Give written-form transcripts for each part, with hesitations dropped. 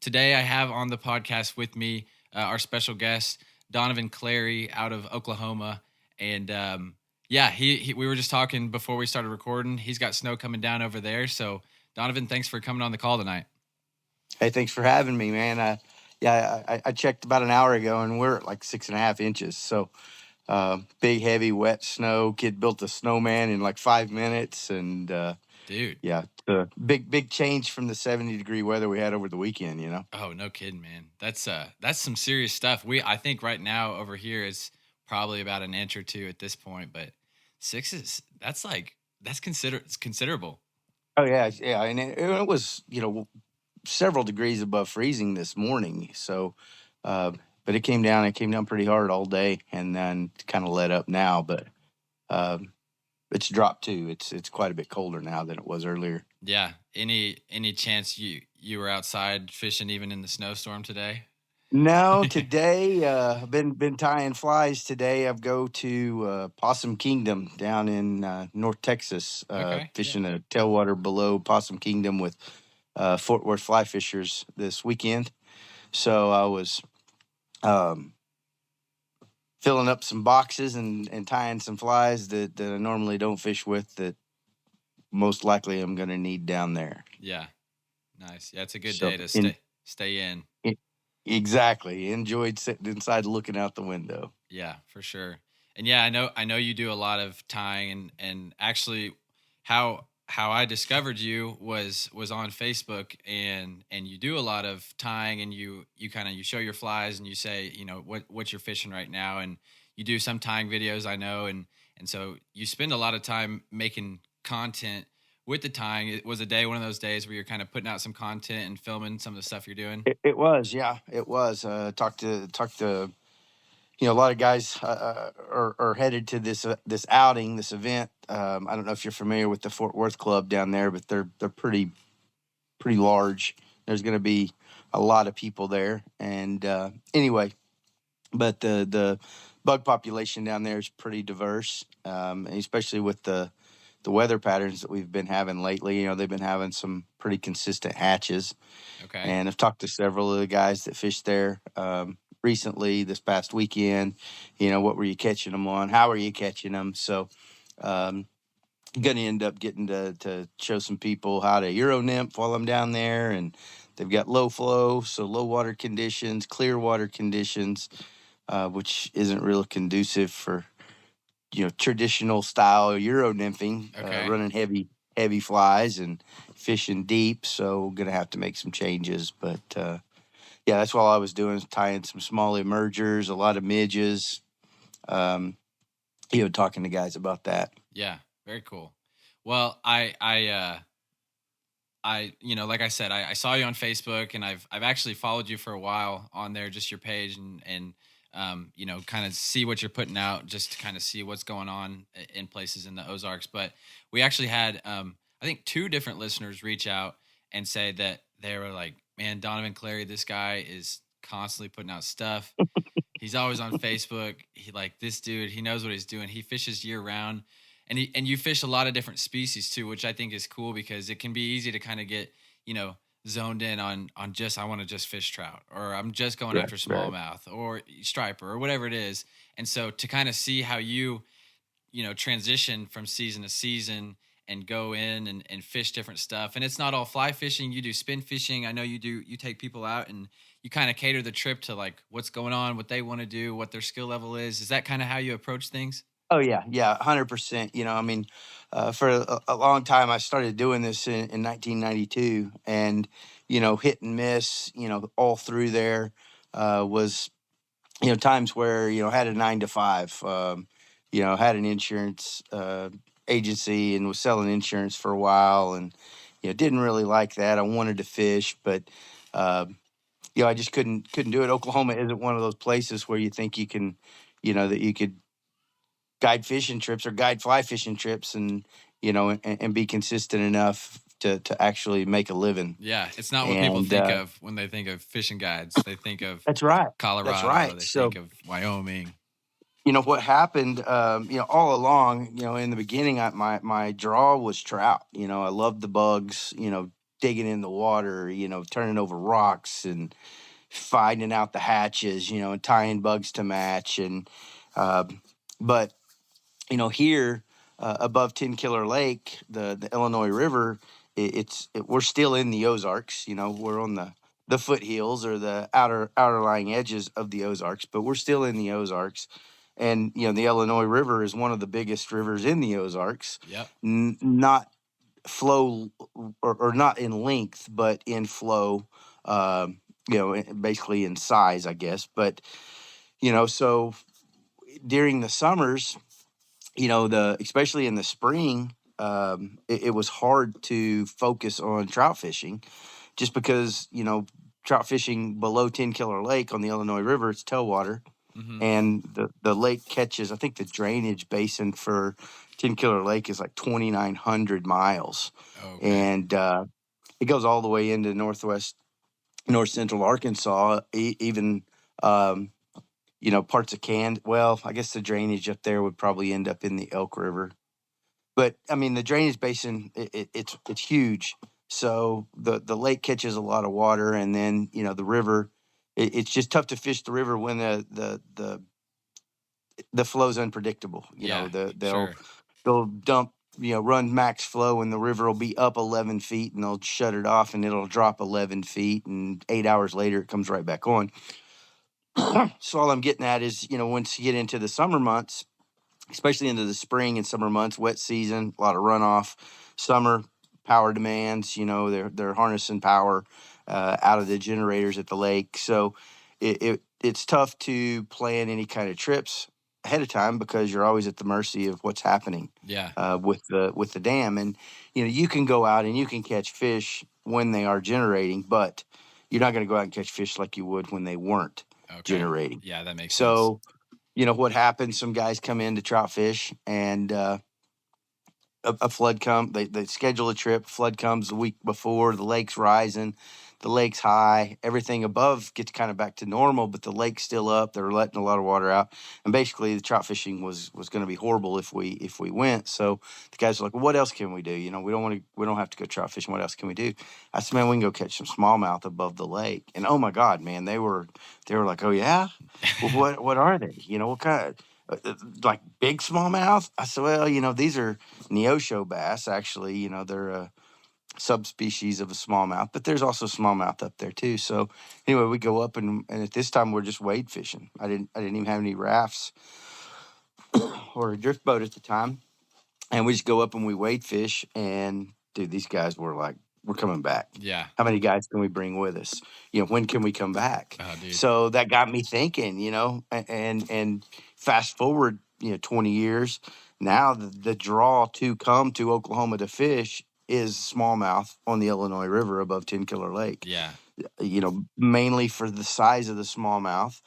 today I have on the podcast with me our special guest, Donavan Clary out of Oklahoma. And we were just talking before we started recording. He's got snow coming down over there. So, Donovan, thanks for coming on the call tonight. Hey, thanks for having me, man. I checked about an hour ago, and we're at like 6.5 inches. So, big, heavy, wet snow. Kid built a snowman in like 5 minutes, and Dude. yeah, big change from the 70-degree weather we had over the weekend. Oh, no kidding, man. That's some serious stuff. I think right now over here is probably about an inch or two at this point, but that's considerable. Oh yeah, and it was several degrees above freezing this morning. So, but it came down. It came down pretty hard all day, and then kind of let up now. But it's dropped too. It's quite a bit colder now than it was earlier. Yeah. Any chance you were outside fishing even in the snowstorm today? No, today I've been tying flies today. I've go to Possum Kingdom down in North Texas, fishing a tailwater below Possum Kingdom with Fort Worth fly fishers this weekend. So I was filling up some boxes and tying some flies that I normally don't fish with that most likely I'm going to need down there. Yeah. Nice. Yeah, it's a good day to stay in. Exactly. Enjoyed sitting inside looking out the window. Yeah, for sure. And yeah, I know you do a lot of tying and actually how I discovered you was on Facebook and you do a lot of tying and you show your flies and you say, what you're fishing right now, and you do some tying videos, I know, and so you spend a lot of time making content with the tying. It was one of those days where you're kind of putting out some content and filming some of the stuff you're doing. It was, yeah, it was. Talked to a lot of guys are headed to this outing, this event. I don't know if you're familiar with the Fort Worth Club down there, but they're pretty large. There's going to be a lot of people there, and anyway, but the bug population down there is pretty diverse, especially with the weather patterns that we've been having lately. They've been having some pretty consistent hatches. Okay. And I've talked to several of the guys that fish there recently, this past weekend. What were you catching them on? How are you catching them? So I'm going to end up getting to show some people how to Euro nymph while I'm down there. And they've got low flow, so low water conditions, clear water conditions, which isn't real conducive for traditional style Euro nymphing, running heavy flies and fishing deep. So going to have to make some changes. But that's what I was doing, tying some small emergers, a lot of midges, talking to guys about that. Yeah, very cool. Well, I like I said, I saw you on Facebook, and I've actually followed you for a while on there, just your page, and kind of see what you're putting out, just to kind of see what's going on in places in the Ozarks. But we actually had, I think 2 different listeners reach out and say that they were like, man, Donavan Clary, this guy is constantly putting out stuff. He's always on Facebook. This dude, he knows what he's doing. He fishes year round, and you fish a lot of different species too, which I think is cool because it can be easy to kind of get, zoned in on just, I want to just fish trout, or I'm just going after smallmouth or striper or whatever it is. And so to kind of see how you transition from season to season and go in and fish different stuff. And it's not all fly fishing. You do spin fishing. I know you take people out and you kind of cater the trip to like what's going on, what they want to do, what their skill level is. Is that kind of how you approach things? Oh yeah, 100%. For a long time, I started doing this in 1992, and hit and miss, all through there was, times where had a 9 to 5, had an insurance agency and was selling insurance for a while, and didn't really like that. I wanted to fish, but I just couldn't do it. Oklahoma isn't one of those places where you think you can, that you could guide fishing trips or guide fly fishing trips and be consistent enough to actually make a living. Yeah, it's not what people think of when they think of fishing guides. They think of that's right, Colorado. That's right. They think of Wyoming. What happened, all along, in the beginning, my draw was trout. I loved the bugs, digging in the water, turning over rocks and finding out the hatches, and tying bugs to match. And but here above Ten Killer Lake, the Illinois River, we're still in the Ozarks. We're on the foothills or the outer lying edges of the Ozarks, but we're still in the Ozarks. And the Illinois River is one of the biggest rivers in the Ozarks. Yep. Not flow or not in length, but in flow. Basically in size, I guess. But so during the summers, especially in the spring, it was hard to focus on trout fishing, just because trout fishing below 10 Killer Lake on the Illinois River, it's tailwater. Mm-hmm. And the lake catches, I think the drainage basin for 10 Killer Lake is like 2,900 miles. Okay. And it goes all the way into north central Arkansas, even parts of Well, I guess the drainage up there would probably end up in the Elk River. But I mean, the drainage basin, it's huge. So the lake catches a lot of water, and then the river. It's just tough to fish the river when the flow's unpredictable. They'll dump, run max flow, and the river will be up 11 feet, and they'll shut it off, and it'll drop 11 feet, and 8 hours later it comes right back on. So all I'm getting at is, once you get into the summer months, especially into the spring and summer months, wet season, a lot of runoff, summer power demands, they're harnessing power out of the generators at the lake. So it's tough to plan any kind of trips ahead of time because you're always at the mercy of what's happening with the dam. And, you can go out and you can catch fish when they are generating, but you're not going to go out and catch fish like you would when they weren't generating. Yeah, that makes sense. So, what happens, some guys come in to trout fish, and a flood comes. They schedule a trip. Flood comes the week before. The lake's rising, the lake's high. Everything above gets kind of back to normal, but the lake's still up. They're letting a lot of water out, and basically the trout fishing was going to be horrible if we went. So the guys are like, well, "What else can we do? We don't have to go trout fishing. What else can we do?" I said, "Man, we can go catch some smallmouth above the lake." And oh my God, man, they were like, "Oh yeah, well, what are they? What kind of like big smallmouth?" I said, "Well, these are Neosho bass. Actually, they're a subspecies of a smallmouth, but there's also smallmouth up there too." So anyway, we go up and at this time we're just wade fishing. I didn't even have any rafts or a drift boat at the time, and we just go up and we wade fish. And dude, these guys were like, "We're coming back. Yeah. How many guys can we bring with us? When can we come back?" Oh, dude. So that got me thinking, and fast forward, 20 years. Now the draw to come to Oklahoma to fish is smallmouth on the Illinois River above 10 Killer Lake. Yeah. Mainly for the size of the smallmouth,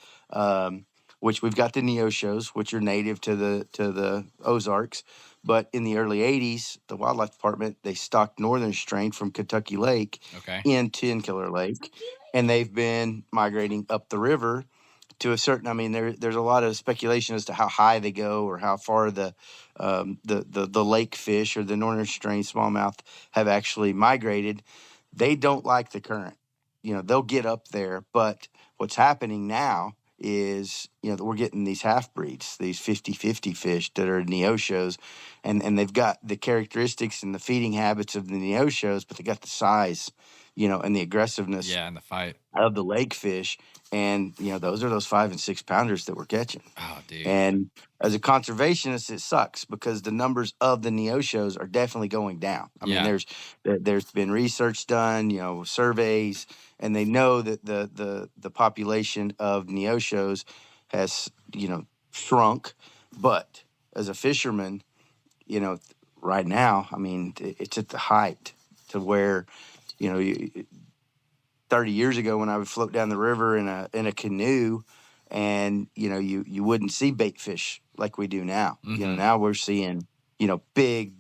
which we've got the Neoshos, which are native to the Ozarks. But in the early 80s, the wildlife department, they stocked northern strain from Kentucky Lake in 10 Killer Lake, and they've been migrating up the river to a certain. I mean, there's a lot of speculation as to how high they go or how far the lake fish or the northern strain smallmouth have actually migrated. They don't like the current. They'll get up there, but what's happening now is, we're getting these half breeds, these 50-50 fish that are Neoshos, and they've got the characteristics and the feeding habits of the Neoshos, but they got the size, and the aggressiveness and the fight of the lake fish. And, those are those 5 and 6 pounders that we're catching. Oh, dude. And as a conservationist, it sucks because the numbers of the Neoshos are definitely going down. I mean, there's been research done, surveys, and they know that the population of Neoshos has, shrunk. But as a fisherman, right now, I mean, it's at the height to where, 30 years ago when I would float down the river in a canoe, and you wouldn't see bait fish like we do now. Mm-hmm. Now we're seeing big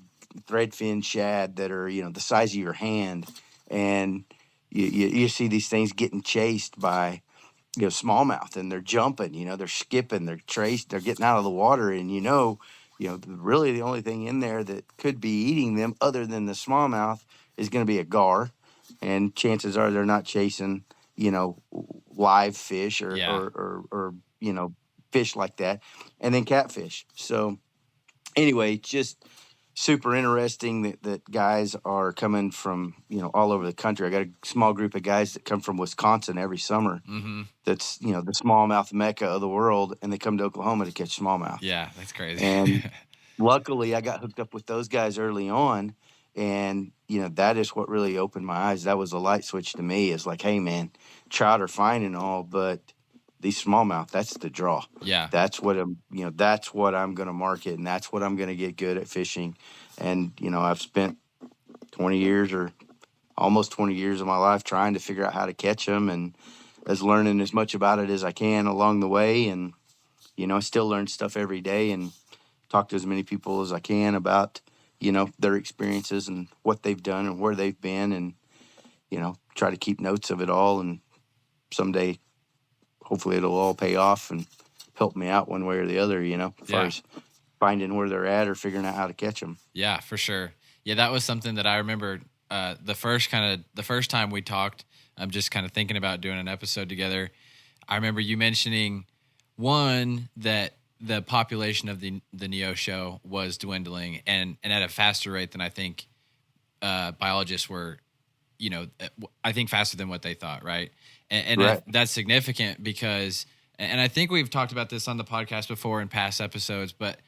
threadfin shad that are the size of your hand, and you see these things getting chased by smallmouth, and they're jumping, they're skipping, they're getting out of the water, and really the only thing in there that could be eating them other than the smallmouth is going to be a gar. and chances are they're not chasing, live fish Yeah. or fish like that, and then catfish. So anyway, just super interesting that guys are coming from all over the country. I got a small group of guys that come from Wisconsin every summer. Mm-hmm. That's the smallmouth mecca of the world, and they come to Oklahoma to catch smallmouth. Yeah, that's crazy. And luckily, I got hooked up with those guys early on, and that is what really opened my eyes. That was a light switch to me. Is like, hey man, trout are fine and all, but these smallmouth, that's the draw. Yeah. That's what that's what I'm going to market, and that's what I'm going to get good at fishing. And I've spent 20 years or almost 20 years of my life trying to figure out how to catch them, and as learning as much about it as I can along the way. And I still learn stuff every day and talk to as many people as I can about their experiences and what they've done and where they've been, and try to keep notes of it all. And someday hopefully it'll all pay off and help me out one way or the other, as far as finding where they're at or figuring out how to catch them. Yeah, for sure. Yeah, that was something that I remember the first time we talked. I'm just kind of thinking about doing an episode together. I remember you mentioning one that the population of the Neosho was dwindling and at a faster rate than I think biologists were, I think faster than what they thought, right? And Right. that's significant because, and I think we've talked about this on the podcast before in past episodes, but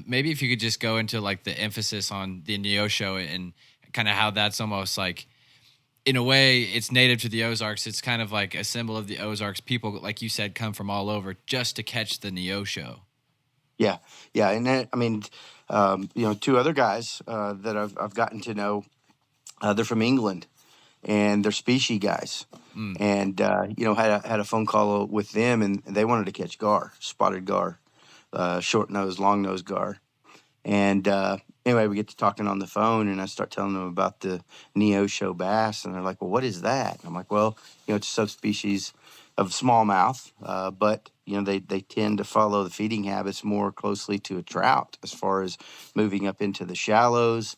maybe if you could just go into like the emphasis on the Neosho and kind of how that's almost like, in a way, it's native to the Ozarks. It's kind of like a symbol of the Ozarks. People, like you said, come from all over just to catch the Neosho. Yeah. And then, I mean, two other guys that I've gotten to know, they're from England, and they're species guys. And had a phone call with them, and they wanted to catch gar, spotted gar, short nose, long nose gar. And anyway, we get to talking on the phone, and I start telling them about the Neosho bass, and they're like, "Well, what is that?" And I'm like, "Well, it's a subspecies of smallmouth, but they tend to follow the feeding habits more closely to a trout as far as moving up into the shallows,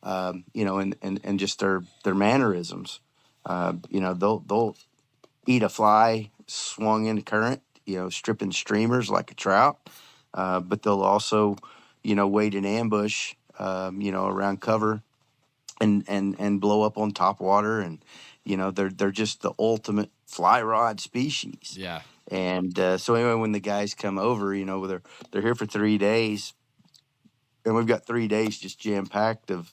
and just their mannerisms. They'll eat a fly swung in a current, stripping streamers like a trout, but they'll also wait in ambush, around cover and blow up on top water. And, they're just the ultimate fly rod species. Yeah. And so anyway, when the guys come over, they're here for 3 days, and we've got 3 days just jam packed of,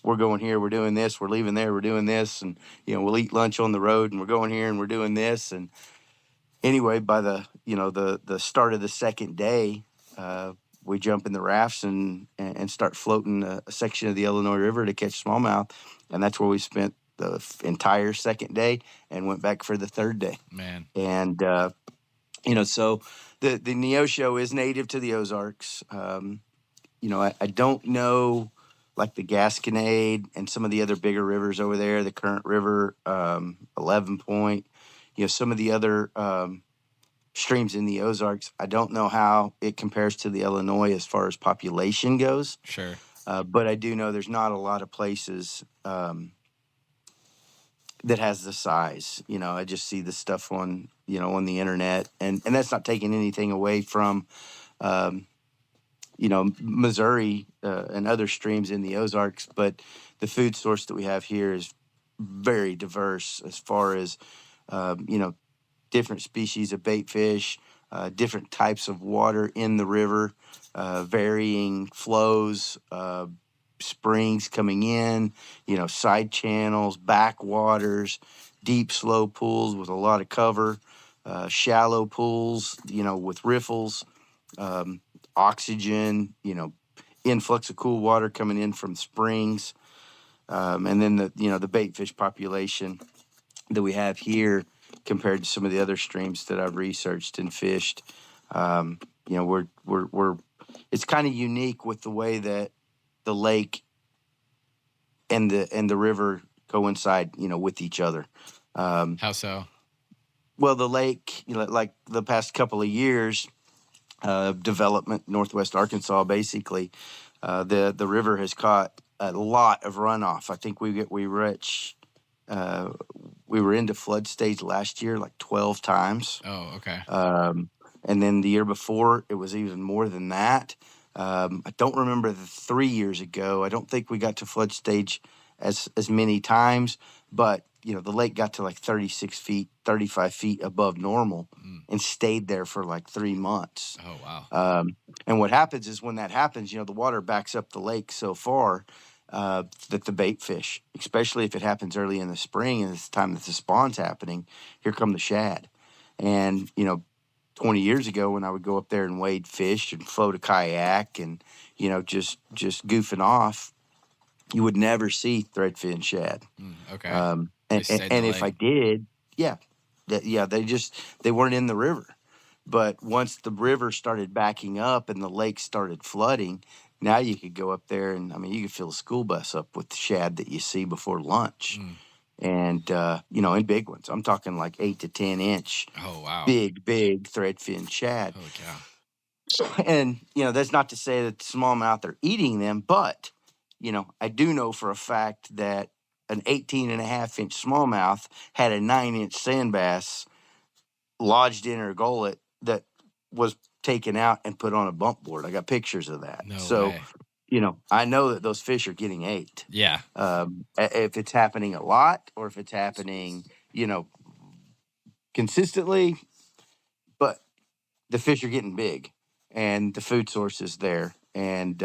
we're going here, we're doing this, we're leaving there, we're doing this, and we'll eat lunch on the road, and we're going here and we're doing this. And anyway, by the the start of the second day, we jump in the rafts and start floating a section of the Illinois River to catch smallmouth, and that's where we spent the entire second day and went back for the third day. Man. And so the Neosho is native to the Ozarks. I don't know, like the Gasconade and some of the other bigger rivers over there, the Current River, 11 Point, some of the other streams in the Ozarks. I don't know how it compares to the Illinois as far as population goes. Sure. But I do know there's not a lot of places that has the size. I just see the stuff on the internet, and that's not taking anything away from Missouri and other streams in the Ozarks, but the food source that we have here is very diverse as far as, different species of bait fish, different types of water in the river, varying flows, springs coming in, side channels, backwaters, deep, slow pools with a lot of cover, shallow pools, with riffles, oxygen, influx of cool water coming in from springs, and then the bait fish population that we have here compared to some of the other streams that I've researched and fished. We're it's kind of unique with the way that the lake and the river coincide, with each other. How so? Well, the lake, like the past couple of years, development, Northwest Arkansas, basically, the river has caught a lot of runoff. I think we reach we were into flood stage last year like 12 times. Oh, okay. And then the year before, it was even more than that. I don't remember the 3 years ago. I don't think we got to flood stage as many times, but the lake got to like 36 feet, 35 feet above normal and stayed there for like 3 months. Oh, wow. And what happens is when that happens, the water backs up the lake so far that the bait fish, especially if it happens early in the spring and it's the time that the spawn's happening, here come the shad. And, 20 years ago when I would go up there and wade fish and float a kayak and, just goofing off, you would never see threadfin shad. Okay. And if I lake. did, they weren't in the river. But once the river started backing up and the lake started flooding, now you could go up there and, you could fill a school bus up with shad that you see before lunch. And, in big ones. I'm talking like 8 to 10 inch. Oh, wow. Big threadfin shad. Holy cow. And, that's not to say that the smallmouth are eating them, but, I do know for a fact that an 18.5-inch smallmouth had a 9-inch sandbass lodged in her gullet that was taken out and put on a bump board. I got pictures of that. No way. I know that those fish are getting ate. Yeah. If it's happening a lot or if it's happening, consistently, but the fish are getting big and the food source is there. And,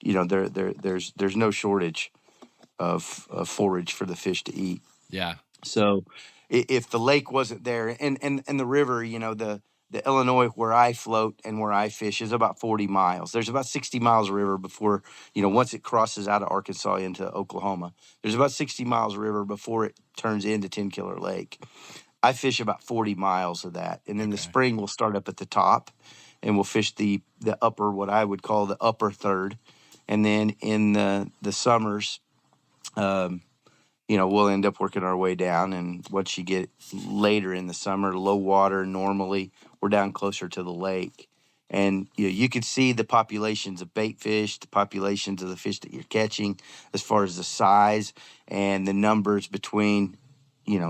there's no shortage of forage for the fish to eat. Yeah. So if the lake wasn't there and the river, the Illinois where I float and where I fish is about 40 miles. There's about 60 miles of river before, once it crosses out of Arkansas into Oklahoma, there's about 60 miles of river before it turns into 10 Killer Lake. I fish about 40 miles of that. And in the spring, we'll start up at the top and we'll fish the upper, what I would call the upper third. And then in the summers, we'll end up working our way down. And once you get later in the summer, low water, normally we're down closer to the lake. And you could see the populations of bait fish, the populations of the fish that you're catching, as far as the size and the numbers between,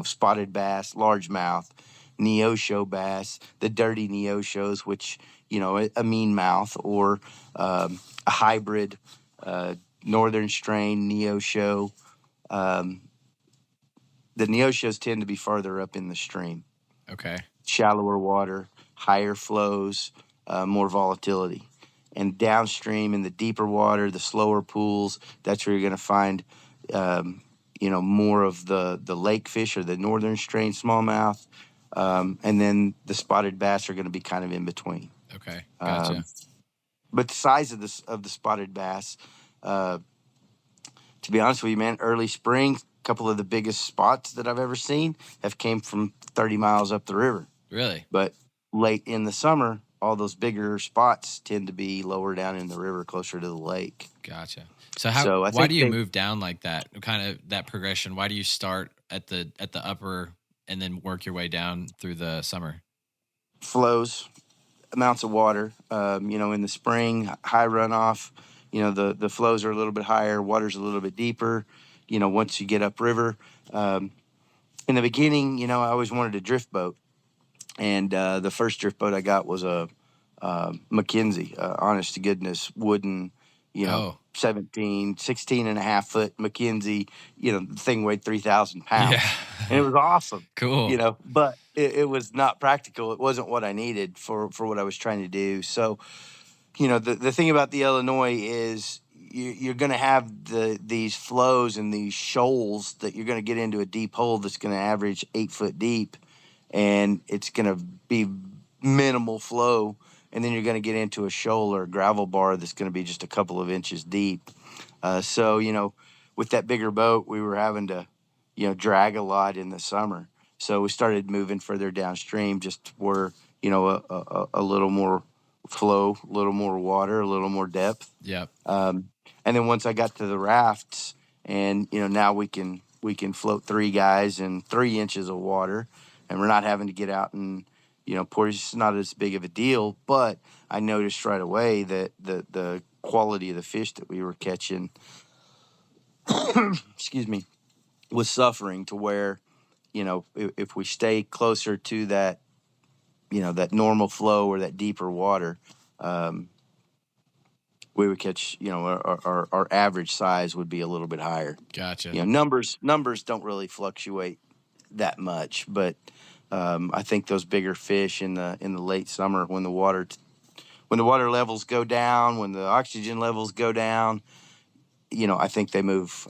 spotted bass, largemouth, neosho bass, the dirty neoshos, which, a mean mouth, or a hybrid northern strain neosho. The neoshos tend to be farther up in the stream. Okay. Shallower water, higher flows, more volatility. And downstream in the deeper water, the slower pools, that's where you're going to find, more of the lake fish or the northern strain smallmouth. And then the spotted bass are going to be kind of in between. Okay. Gotcha. But the size of the spotted bass, to be honest with you, man, early spring, couple of the biggest spots that I've ever seen have came from 30 miles up the river. Really? But late in the summer, all those bigger spots tend to be lower down in the river, closer to the lake. Gotcha. So why do you move down like that? Kind of that progression. Why do you start at the upper and then work your way down through the summer? Flows, amounts of water. In the spring, high runoff. The flows are a little bit higher, water's a little bit deeper. Once you get upriver. In the beginning, I always wanted a drift boat. And the first drift boat I got was a Mackenzie, honest to goodness, wooden, 16 and a half foot Mackenzie. The thing weighed 3,000 pounds. Yeah. And it was awesome. Cool. But it was not practical. It wasn't what I needed for what I was trying to do. So, the thing about the Illinois is you're going to have these flows and these shoals that you're going to get into a deep hole that's going to average 8 foot deep, and it's going to be minimal flow. And then you're going to get into a shoal or a gravel bar that's going to be just a couple of inches deep. So, with that bigger boat, we were having to, drag a lot in the summer. So we started moving further downstream just where, a little more flow, a little more water, a little more depth. Yep. And then once I got to the rafts and, now we can float 3 guys in 3 inches of water, and we're not having to get out and, pour. It's not as big of a deal, but I noticed right away that the quality of the fish that we were catching, excuse me, was suffering to where, if we stay closer to that, that normal flow or that deeper water, we would catch, our average size would be a little bit higher. Gotcha. Numbers don't really fluctuate that much, but I think those bigger fish in the late summer, when the water levels go down, when the oxygen levels go down, I think they move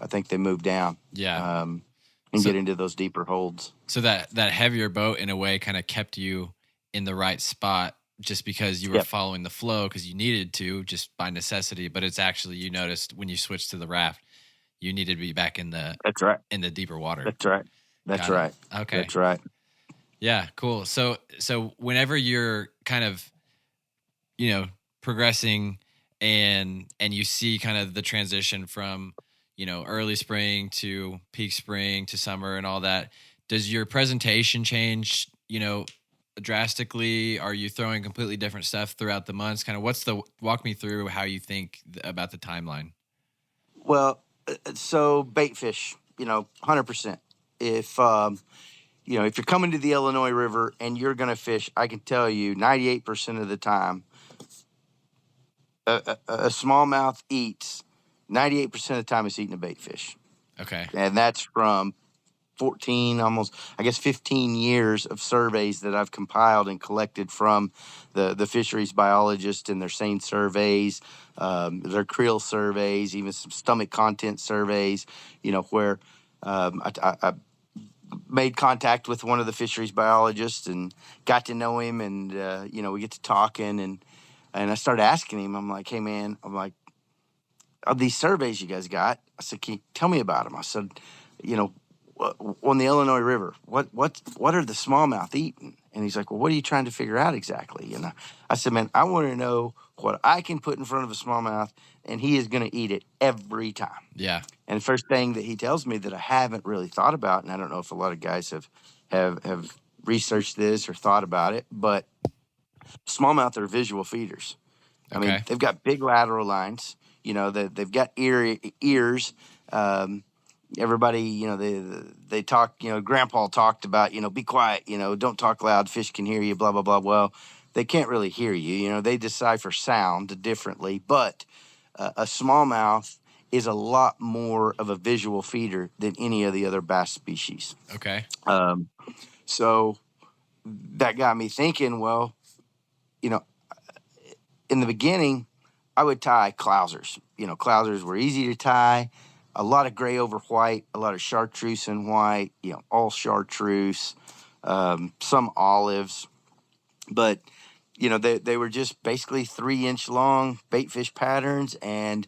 down. Yeah. And get into those deeper holds. So that heavier boat in a way kind of kept you in the right spot just because you were following the flow because you needed to, just by necessity. But it's actually, you noticed when you switched to the raft, you needed to be back in the in the deeper water. That's right. Okay. That's right. Yeah, cool. So whenever you're kind of, progressing and you see kind of the transition from, early spring to peak spring to summer and all that, does your presentation change, drastically? Are you throwing completely different stuff throughout the months? Kind of walk me through how you think about the timeline. Well, so bait fish, 100%. If, if you're coming to the Illinois River and you're going to fish, I can tell you 98% of the time, a smallmouth eats 98% of the time it's eating a bait fish. Okay. And that's from 15 years of surveys that I've compiled and collected from the Fisheries Biologist and their seine surveys, their creel surveys, even some stomach content surveys, where I made contact with one of the Fisheries Biologists and got to know him, and, we get to talking, and I started asking him, I'm like, hey, man, of these surveys you guys got, I said, can you tell me about them? I said, on the Illinois River, what are the smallmouth eating? And he's like, well, what are you trying to figure out exactly? And I said, man, I want to know what I can put in front of a smallmouth, and he is going to eat it every time. Yeah. And the first thing that he tells me that I haven't really thought about, and I don't know if a lot of guys have researched this or thought about it, but smallmouth are visual feeders. Okay. I mean, they've got big lateral lines. They've got ears. Everybody, they talk, Grandpa talked about, be quiet, don't talk loud, fish can hear you, blah, blah, blah. Well, they can't really hear you. They decipher sound differently, but a smallmouth is a lot more of a visual feeder than any of the other bass species. Okay. So that got me thinking, well, in the beginning, I would tie clousers. Clousers were easy to tie. A lot of gray over white, a lot of chartreuse and white, all chartreuse, some olives. But, they were just basically 3-inch long bait fish patterns, and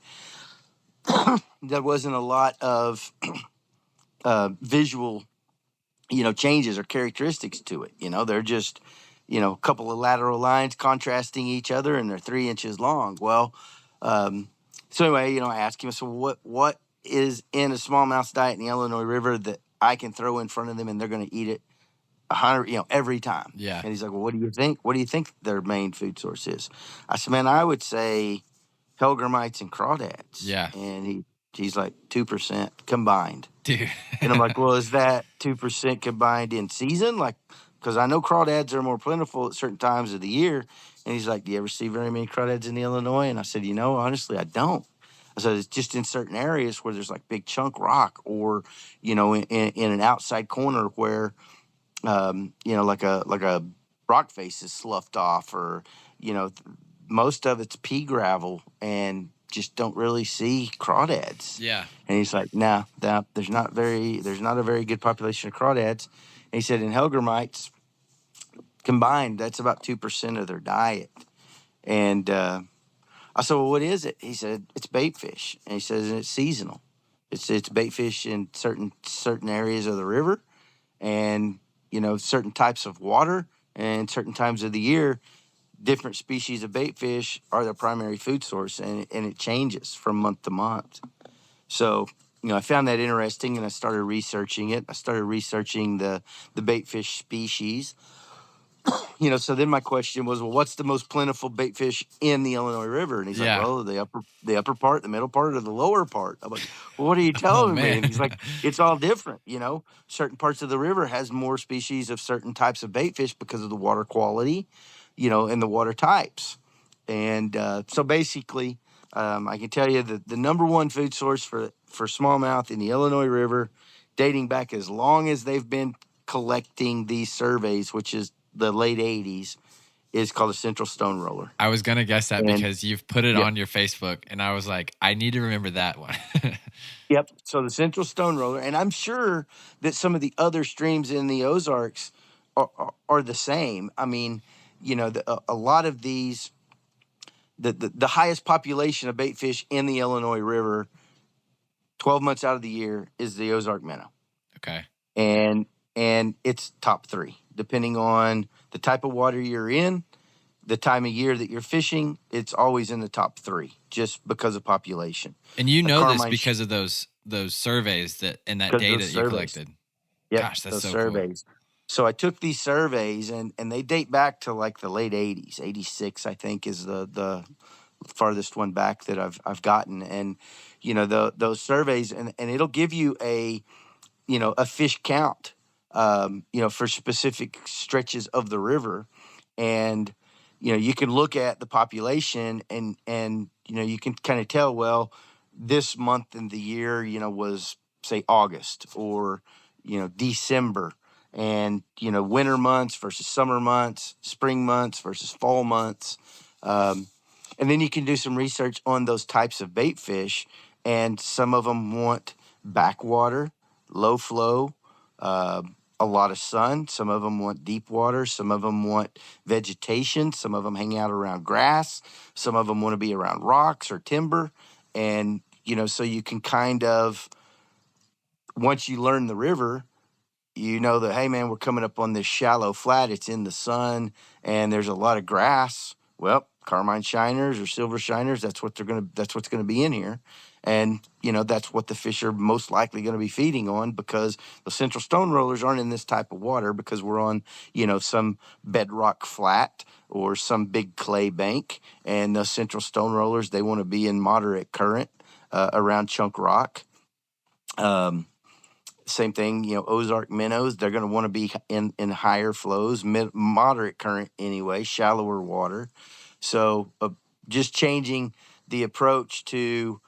there wasn't a lot of visual, changes or characteristics to it. They're just, a couple of lateral lines contrasting each other, and they're 3 inches long. Well, so anyway, I asked him, so what is in a smallmouth diet in the Illinois River that I can throw in front of them and they're going to eat it 100, every time? Yeah. And he's like, well, what do you think? What do you think their main food source is? I said, man, I would say Hellgrammites and Crawdads. Yeah. And he's like 2% combined. Dude. And I'm like, well, is that 2% combined in season? Like, because I know crawdads are more plentiful at certain times of the year. And he's like, do you ever see very many crawdads in the Illinois? And I said, honestly, I don't. I said, it's just in certain areas where there's like big chunk rock, or, in an outside corner where, like a rock face is sloughed off, or, most of it's pea gravel, and just don't really see crawdads. Yeah. And he's like, nah, there's not a very good population of crawdads. And he said in Hellgrammites combined, that's about 2% of their diet. And I said, well, what is it? He said, it's bait fish. And he says, and it's seasonal. It's bait fish in certain areas of the river, and, certain types of water, and certain times of the year, different species of bait fish are their primary food source, and it changes from month to month. So, I found that interesting, and I started researching it. I started researching the bait fish species. So then my question was, well, what's the most plentiful bait fish in the Illinois River? And he's like, Yeah. well, the upper part, the middle part, or the lower part. I'm like, well, what are you Oh telling me? man. And he's like, it's all different. Certain parts of the river has more species of certain types of bait fish because of the water quality, and the water types. And so basically, I can tell you that the number one food source for smallmouth in the Illinois River, dating back as long as they've been collecting these surveys, which is the late 80s, is called a central stone roller. I was gonna guess that And because you've put it yep, on your Facebook, and I was like, I need to remember that one. yep. So the central stone roller, and I'm sure that some of the other streams in the Ozarks are the same. I mean, a lot of these, the highest population of bait fish in the Illinois River, 12 months out of the year, is the Ozark minnow. Okay. And it's top three, depending on the type of water you're in, the time of year that you're fishing. It's always in the top three just because of population. And you A know this Carmine because of those surveys and that because data those that you surveys. collected. Yep, Gosh, that's those so surveys. So I took these surveys, and they date back to like the late 80s. 86, I think, is the farthest one back that I've gotten. And those surveys, and it'll give you a fish count, for specific stretches of the river. And, you can look at the population, and you can kind of tell, well, this month in the year, was, say, August, or, December. And, winter months versus summer months, spring months versus fall months. And then you can do some research on those types of bait fish. And some of them want backwater, low flow, a lot of sun. Some of them want deep water. Some of them want vegetation. Some of them hang out around grass. Some of them want to be around rocks or timber. And, so you can kind of, once you learn the river, you know that, hey, man, we're coming up on this shallow flat. It's in the sun and there's a lot of grass. Well, carmine shiners or silver shiners, that's what's going to be in here. And, that's what the fish are most likely going to be feeding on, because the central stone rollers aren't in this type of water, because we're on, some bedrock flat or some big clay bank. And the central stone rollers, they want to be in moderate current around chunk rock. Same thing, Ozark minnows, they're going to want to be in higher flows, moderate current anyway, shallower water. So just changing the approach to,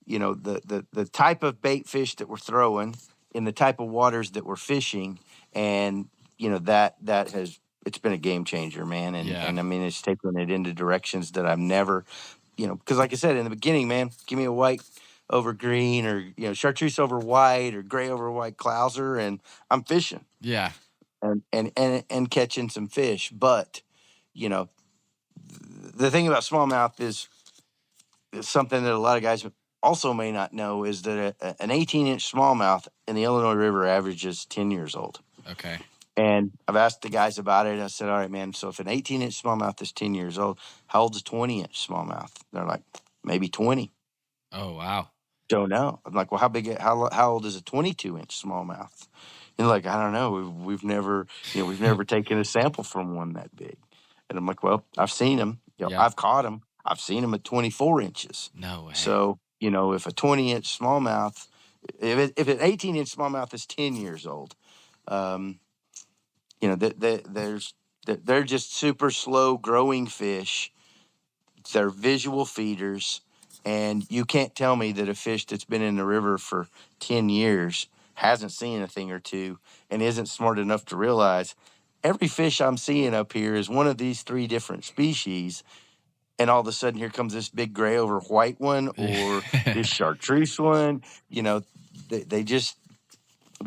the type of bait fish that we're throwing in the type of waters that we're fishing. And, it's been a game changer, man. And, Yeah. and I mean, it's taken it into directions that I've never, because like I said in the beginning, man, give me a white over green, or chartreuse over white, or gray over white clouser, and I'm fishing Yeah. and catching some fish. But the thing about smallmouth is something that a lot of guys also may not know, is that an 18-inch smallmouth in the Illinois River averages 10 years old. Okay. And I've asked the guys about it. I said, all right, man, so if an 18-inch smallmouth is 10 years old, how old's a 20-inch smallmouth? They're like, maybe 20. Oh wow. Don't know. I'm like, well, how old is a 22-inch smallmouth? And like, I don't know. We've never taken a sample from one that big. And I'm like, well, I've seen them. Yeah. I've caught them. I've seen them at 24 inches. No way. So, if a 20-inch smallmouth, if an 18-inch smallmouth is 10 years old, they're just super slow growing fish. They're visual feeders. And you can't tell me that a fish that's been in the river for 10 years hasn't seen a thing or two and isn't smart enough to realize every fish I'm seeing up here is one of these three different species. And all of a sudden, here comes this big gray over white one, or this chartreuse one. They're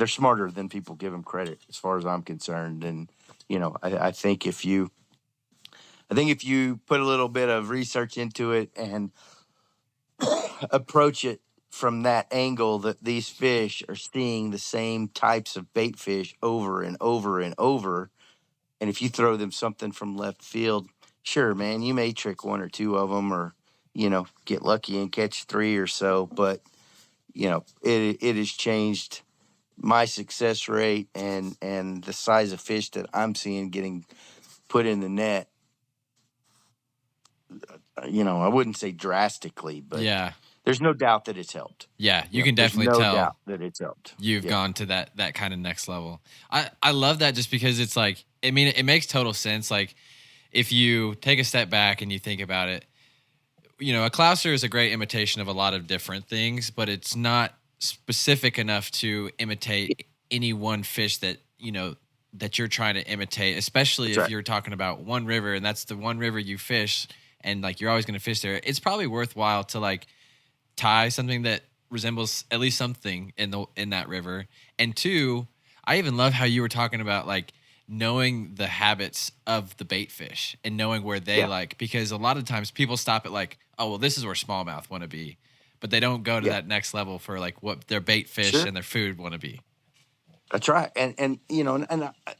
smarter than people give them credit, as far as I'm concerned. And, I think if you put a little bit of research into it and approach it from that angle, that these fish are seeing the same types of bait fish over and over and over. And if you throw them something from left field, sure, man, you may trick one or two of them, or, get lucky and catch three or so. But, it has changed my success rate and the size of fish that I'm seeing getting put in the net, I wouldn't say drastically, but yeah, there's no doubt that it's helped. yeah, you can There's definitely no tell doubt that it's helped. you've gone to that kind of next level. I love that just because it's like, I mean, it makes total sense. Like if you take a step back and you think about it, a clouser is a great imitation of a lot of different things, but it's not specific enough to imitate any one fish that that you're trying to imitate, especially if you're talking about one river and that's the one river you fish and like you're always going to fish there. It's probably worthwhile to like tie something that resembles at least something in that river. And two, I even love how you were talking about like knowing the habits of the bait fish and knowing where they like, because a lot of times people stop at like, oh, well, this is where smallmouth want to be, but they don't go to that next level for like what their bait fish and their food want to be. That's right. And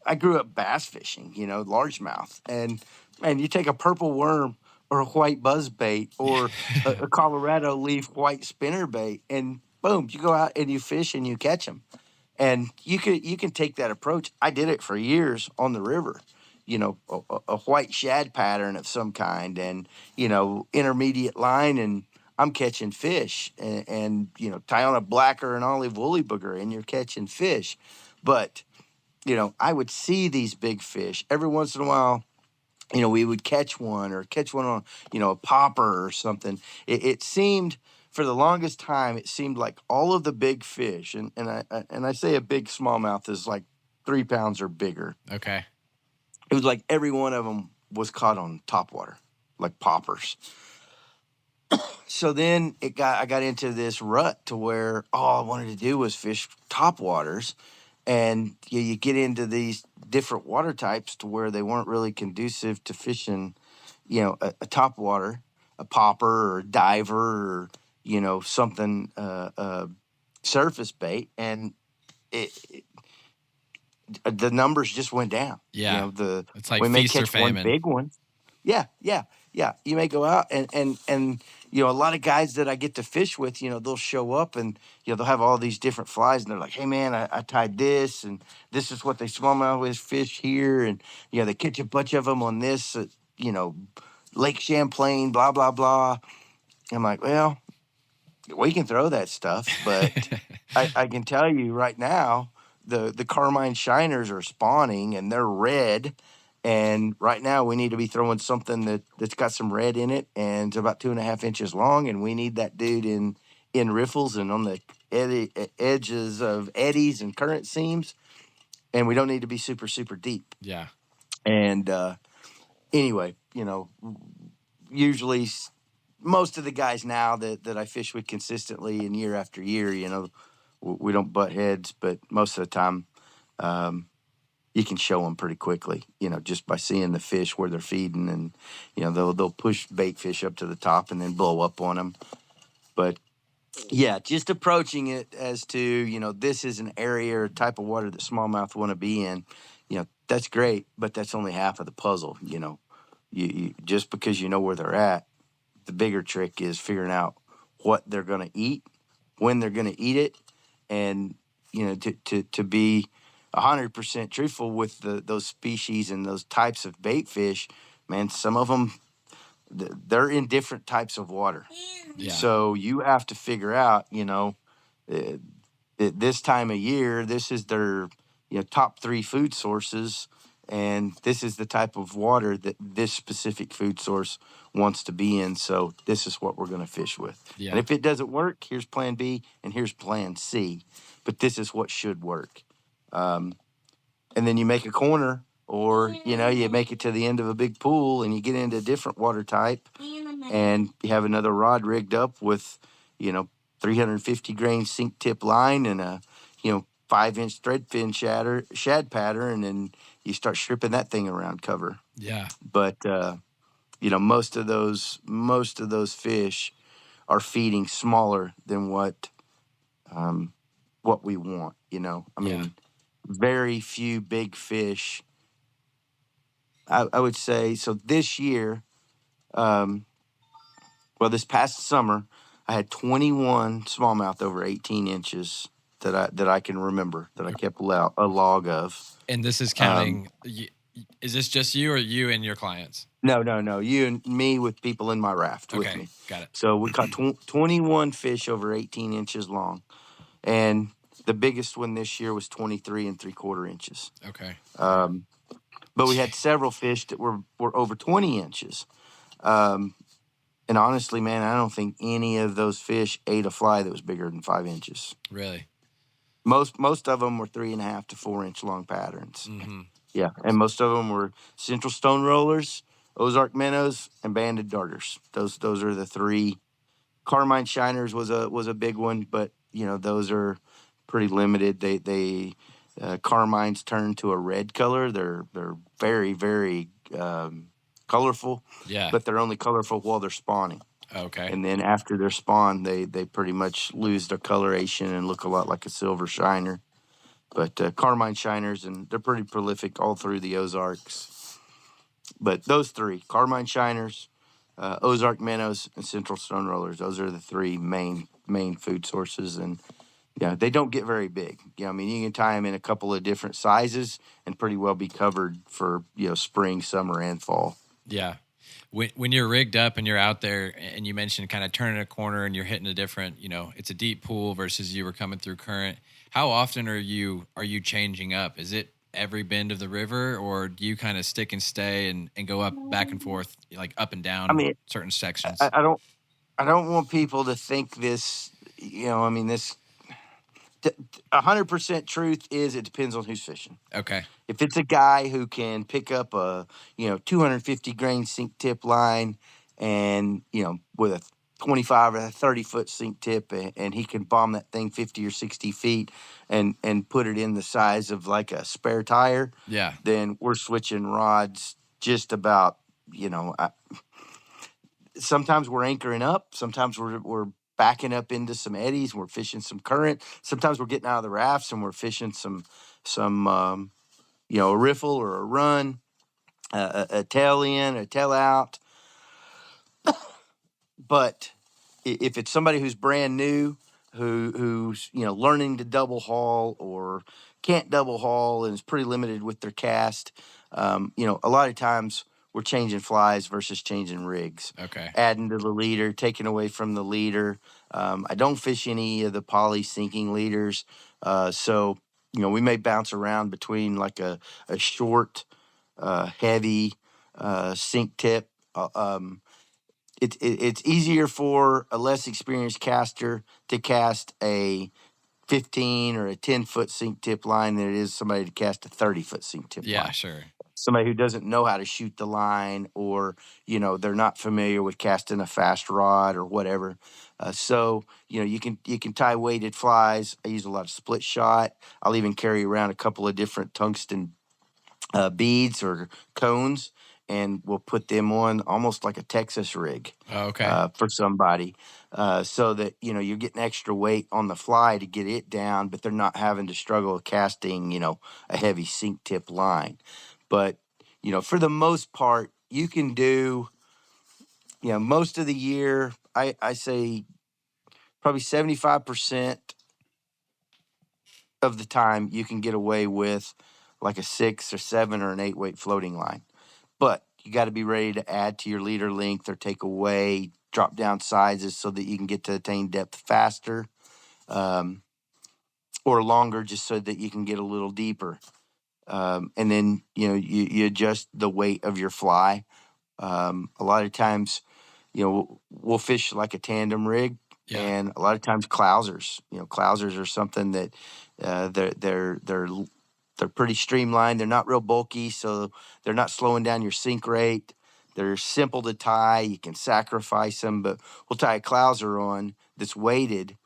I grew up bass fishing, largemouth. And you take a purple worm or a white buzzbait or a Colorado leaf white spinnerbait, and boom, you go out and you fish and you catch them. And you can take that approach. I did it for years on the river, a white shad pattern of some kind and, intermediate line, and I'm catching fish and tie on a black or an olive woolly booger and you're catching fish. But, I would see these big fish every once in a while. We would catch one on, a popper or something. It seemed for the longest time, it seemed like all of the big fish, and I say a big smallmouth is like 3 pounds or bigger. Okay. It was like every one of them was caught on topwater, like poppers. So then I got into this rut to where all I wanted to do was fish topwaters. And you get into these different water types to where they weren't really conducive to fishing, a topwater, a popper or a diver or, something, surface bait. And the numbers just went down. Yeah. It's like we may feast or catch one famine. big one. Yeah. You may go out and a lot of guys that I get to fish with, they'll show up and, they'll have all these different flies and they're like, hey man, I tied this and this is what they smallmouth with fish here. And, they catch a bunch of them on this, Lake Champlain, blah, blah, blah. I'm like, well, we can throw that stuff, but I can tell you right now, the Carmine Shiners are spawning and they're red. And right now we need to be throwing something that's got some red in it and it's about 2.5 inches long. And we need that dude in riffles and on the edges of eddies and current seams. And we don't need to be super, super deep. Yeah. And anyway, usually most of the guys now that I fish with consistently and year after year, we don't butt heads, but most of the time, you can show them pretty quickly, just by seeing the fish where they're feeding, and they'll push bait fish up to the top and then blow up on them. But yeah, just approaching it as to this is an area or type of water that smallmouth want to be in. That's great, but that's only half of the puzzle. You just because you know where they're at, the bigger trick is figuring out what they're going to eat, when they're going to eat it, and to be 100% truthful with those species and those types of bait fish, man, some of them, they're in different types of water. Yeah. So you have to figure out, this time of year, this is their, top 3 food sources. And this is the type of water that this specific food source wants to be in. So this is what we're going to fish with. Yeah. And if it doesn't work, here's plan B and here's plan C. But this is what should work. And then you make a corner or, you make it to the end of a big pool and you get into a different water type and you have another rod rigged up with, 350 grain sink tip line and a, 5-inch threadfin shad pattern, and you start stripping that thing around cover. Yeah. But, most of those fish are feeding smaller than what we want, I mean, very few big fish. I would say, so this year, this past summer, I had 21 smallmouth over 18 inches that I can remember that I kept a log of. And this is counting Is this just you or you and your clients? No. You and me with people in my raft with me. Got it. So we caught 21 fish over 18 inches long. And the biggest one this year was 23 3/4 inches. Okay. But we had several fish that were over 20 inches. And honestly, man, I don't think any of those fish ate a fly that was bigger than 5 inches. Really? Most of them were 3.5 to 4 inch long patterns. Mm-hmm. Yeah, and most of them were central stone rollers, Ozark minnows, and banded darters. Those are the three. Carmine shiners was a big one, but those are pretty limited. They carmines turn to a red color. They're very very colorful. Yeah. But they're only colorful while they're spawning. Okay. And then after they're spawned, they pretty much lose their coloration and look a lot like a silver shiner. But carmine shiners, and they're pretty prolific all through the Ozarks. But those three, carmine shiners, Ozark minnows, and central stone rollers, those are the three main food sources. And yeah, they don't get very big. I mean, you can tie them in a couple of different sizes and pretty well be covered for spring, summer, and fall. Yeah. When you're rigged up and you're out there, and you mentioned kind of turning a corner and you're hitting a different, it's a deep pool versus you were coming through current. How often are you changing up? Is it every bend of the river, or do you kind of stick and stay and go up back and forth, like up and down certain sections? I don't want people to think this. This 100% truth is it depends on who's fishing. Okay. If it's a guy who can pick up a 250 grain sink tip line and with a 25 or 30 foot sink tip, and he can bomb that thing 50 or 60 feet and put it in the size of like a spare tire, yeah, then we're switching rods just about. Sometimes we're anchoring up, sometimes we're backing up into some eddies, we're fishing some current, sometimes we're getting out of the rafts and we're fishing some a riffle or a run, a tail in, a tail out. But if it's somebody who's brand new, who's learning to double haul or can't double haul and is pretty limited with their cast, a lot of times we're changing flies versus changing rigs. Okay. Adding to the leader, taking away from the leader. I don't fish any of the poly sinking leaders, so we may bounce around between like a short, heavy sink tip. It's easier for a less experienced caster to cast a 15 or a 10-foot sink tip line than it is somebody to cast a 30-foot sink tip line. Yeah, sure. Somebody who doesn't know how to shoot the line, or they're not familiar with casting a fast rod or whatever. So you can tie weighted flies. I use a lot of split shot. I'll even carry around a couple of different tungsten beads or cones, and we'll put them on almost like a Texas rig. Okay. For somebody, so that you're getting extra weight on the fly to get it down, but they're not having to struggle with casting a heavy sink tip line. But for the most part, you can do most of the year. I say probably 75% of the time you can get away with like a 6 or 7 or an 8 weight floating line. But you got to be ready to add to your leader length or take away, drop down sizes so that you can get to attain depth faster, or longer, just so that you can get a little deeper. And then you adjust the weight of your fly. A lot of times, we'll fish like a tandem rig, and a lot of times clousers. Clousers are something that they're pretty streamlined. They're not real bulky, so they're not slowing down your sink rate. They're simple to tie. You can sacrifice them, but we'll tie a clouser on that's weighted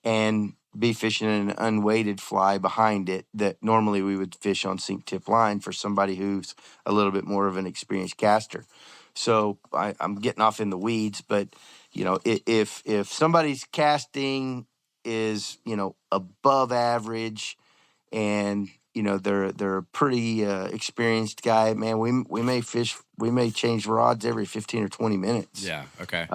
and be fishing an unweighted fly behind it that normally we would fish on sink tip line for somebody who's a little bit more of an experienced caster. So I'm getting off in the weeds, but if somebody's casting is above average, and they're a pretty experienced guy, man, we may change rods every 15 or 20 minutes. Yeah. Okay.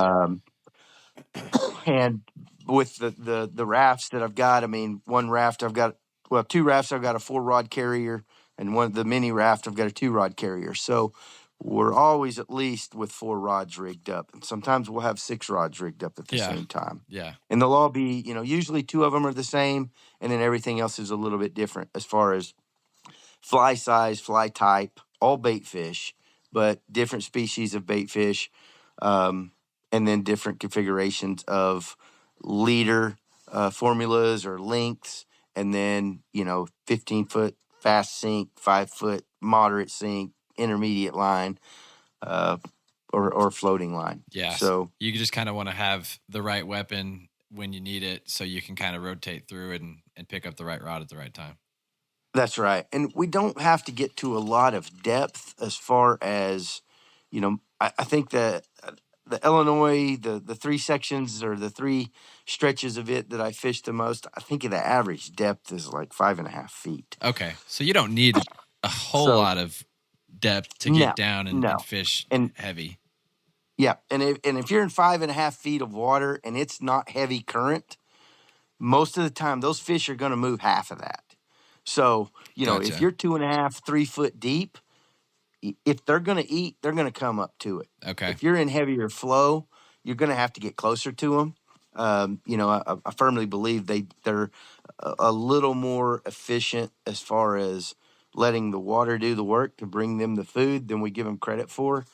And with the rafts that I've got, I mean, two rafts I've got a 4 rod carrier, and one of the mini raft, I've got a 2-rod carrier. So we're always at least with 4 rods rigged up. And sometimes we'll have 6 rods rigged up at the same time. Yeah. And they'll all be, usually 2 of them are the same. And then everything else is a little bit different as far as fly size, fly type, all bait fish, but different species of bait fish. And then different configurations of leader formulas or lengths. And then, 15-foot fast sink, 5-foot moderate sink, intermediate line, or floating line. Yeah. So you just kind of want to have the right weapon when you need it, so you can kind of rotate through it and pick up the right rod at the right time. That's right. And we don't have to get to a lot of depth as far as, I think that the Illinois, the 3 sections or the 3 stretches of it that I fished the most, I think the average depth is like 5.5 feet. Okay. So you don't need a whole lot of depth to get down and fish heavy. Yeah. And if you're in 5.5 feet of water and it's not heavy current, most of the time those fish are going to move half of that. So, Gotcha. if you're 2.5, 3 foot deep, if they're going to eat, they're going to come up to it. Okay. If you're in heavier flow, you're going to have to get closer to them. I firmly believe they're a little more efficient as far as letting the water do the work to bring them the food than we give them credit for.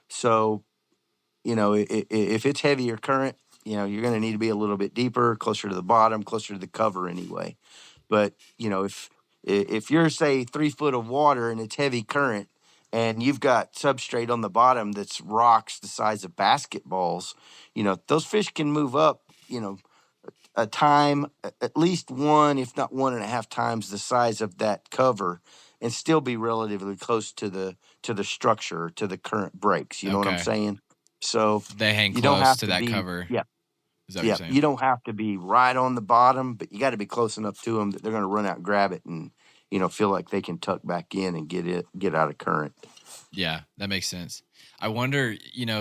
So, if it's heavier current, you're going to need to be a little bit deeper, closer to the bottom, closer to the cover anyway. But, if you're, say, 3 foot of water and it's heavy current and you've got substrate on the bottom that's rocks the size of basketballs, those fish can move up, a time, at least 1, if not 1.5 times the size of that cover, and still be relatively close to the structure, to the current breaks. You know what I'm saying? So they hang you close don't have to that cover. Yeah. Is that what you're saying? You don't have to be right on the bottom, but you got to be close enough to them that they're going to run out and grab it and, feel like they can tuck back in and get out of current. Yeah, that makes sense. I wonder,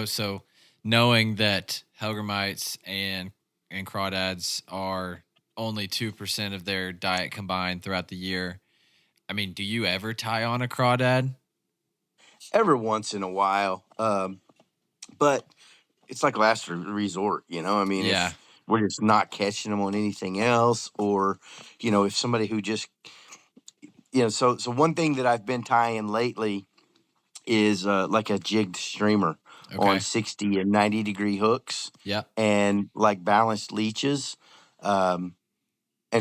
so knowing that hellgrammites and crawdads are only 2% of their diet combined throughout the year, I mean, do you ever tie on a crawdad? Every once in a while. But it's like last resort, I mean, Yeah. if we're just not catching them on anything else, or, if somebody who just, so one thing that I've been tying lately is like a jigged streamer on 60 and 90 degree hooks. Yeah. And like balanced leeches, and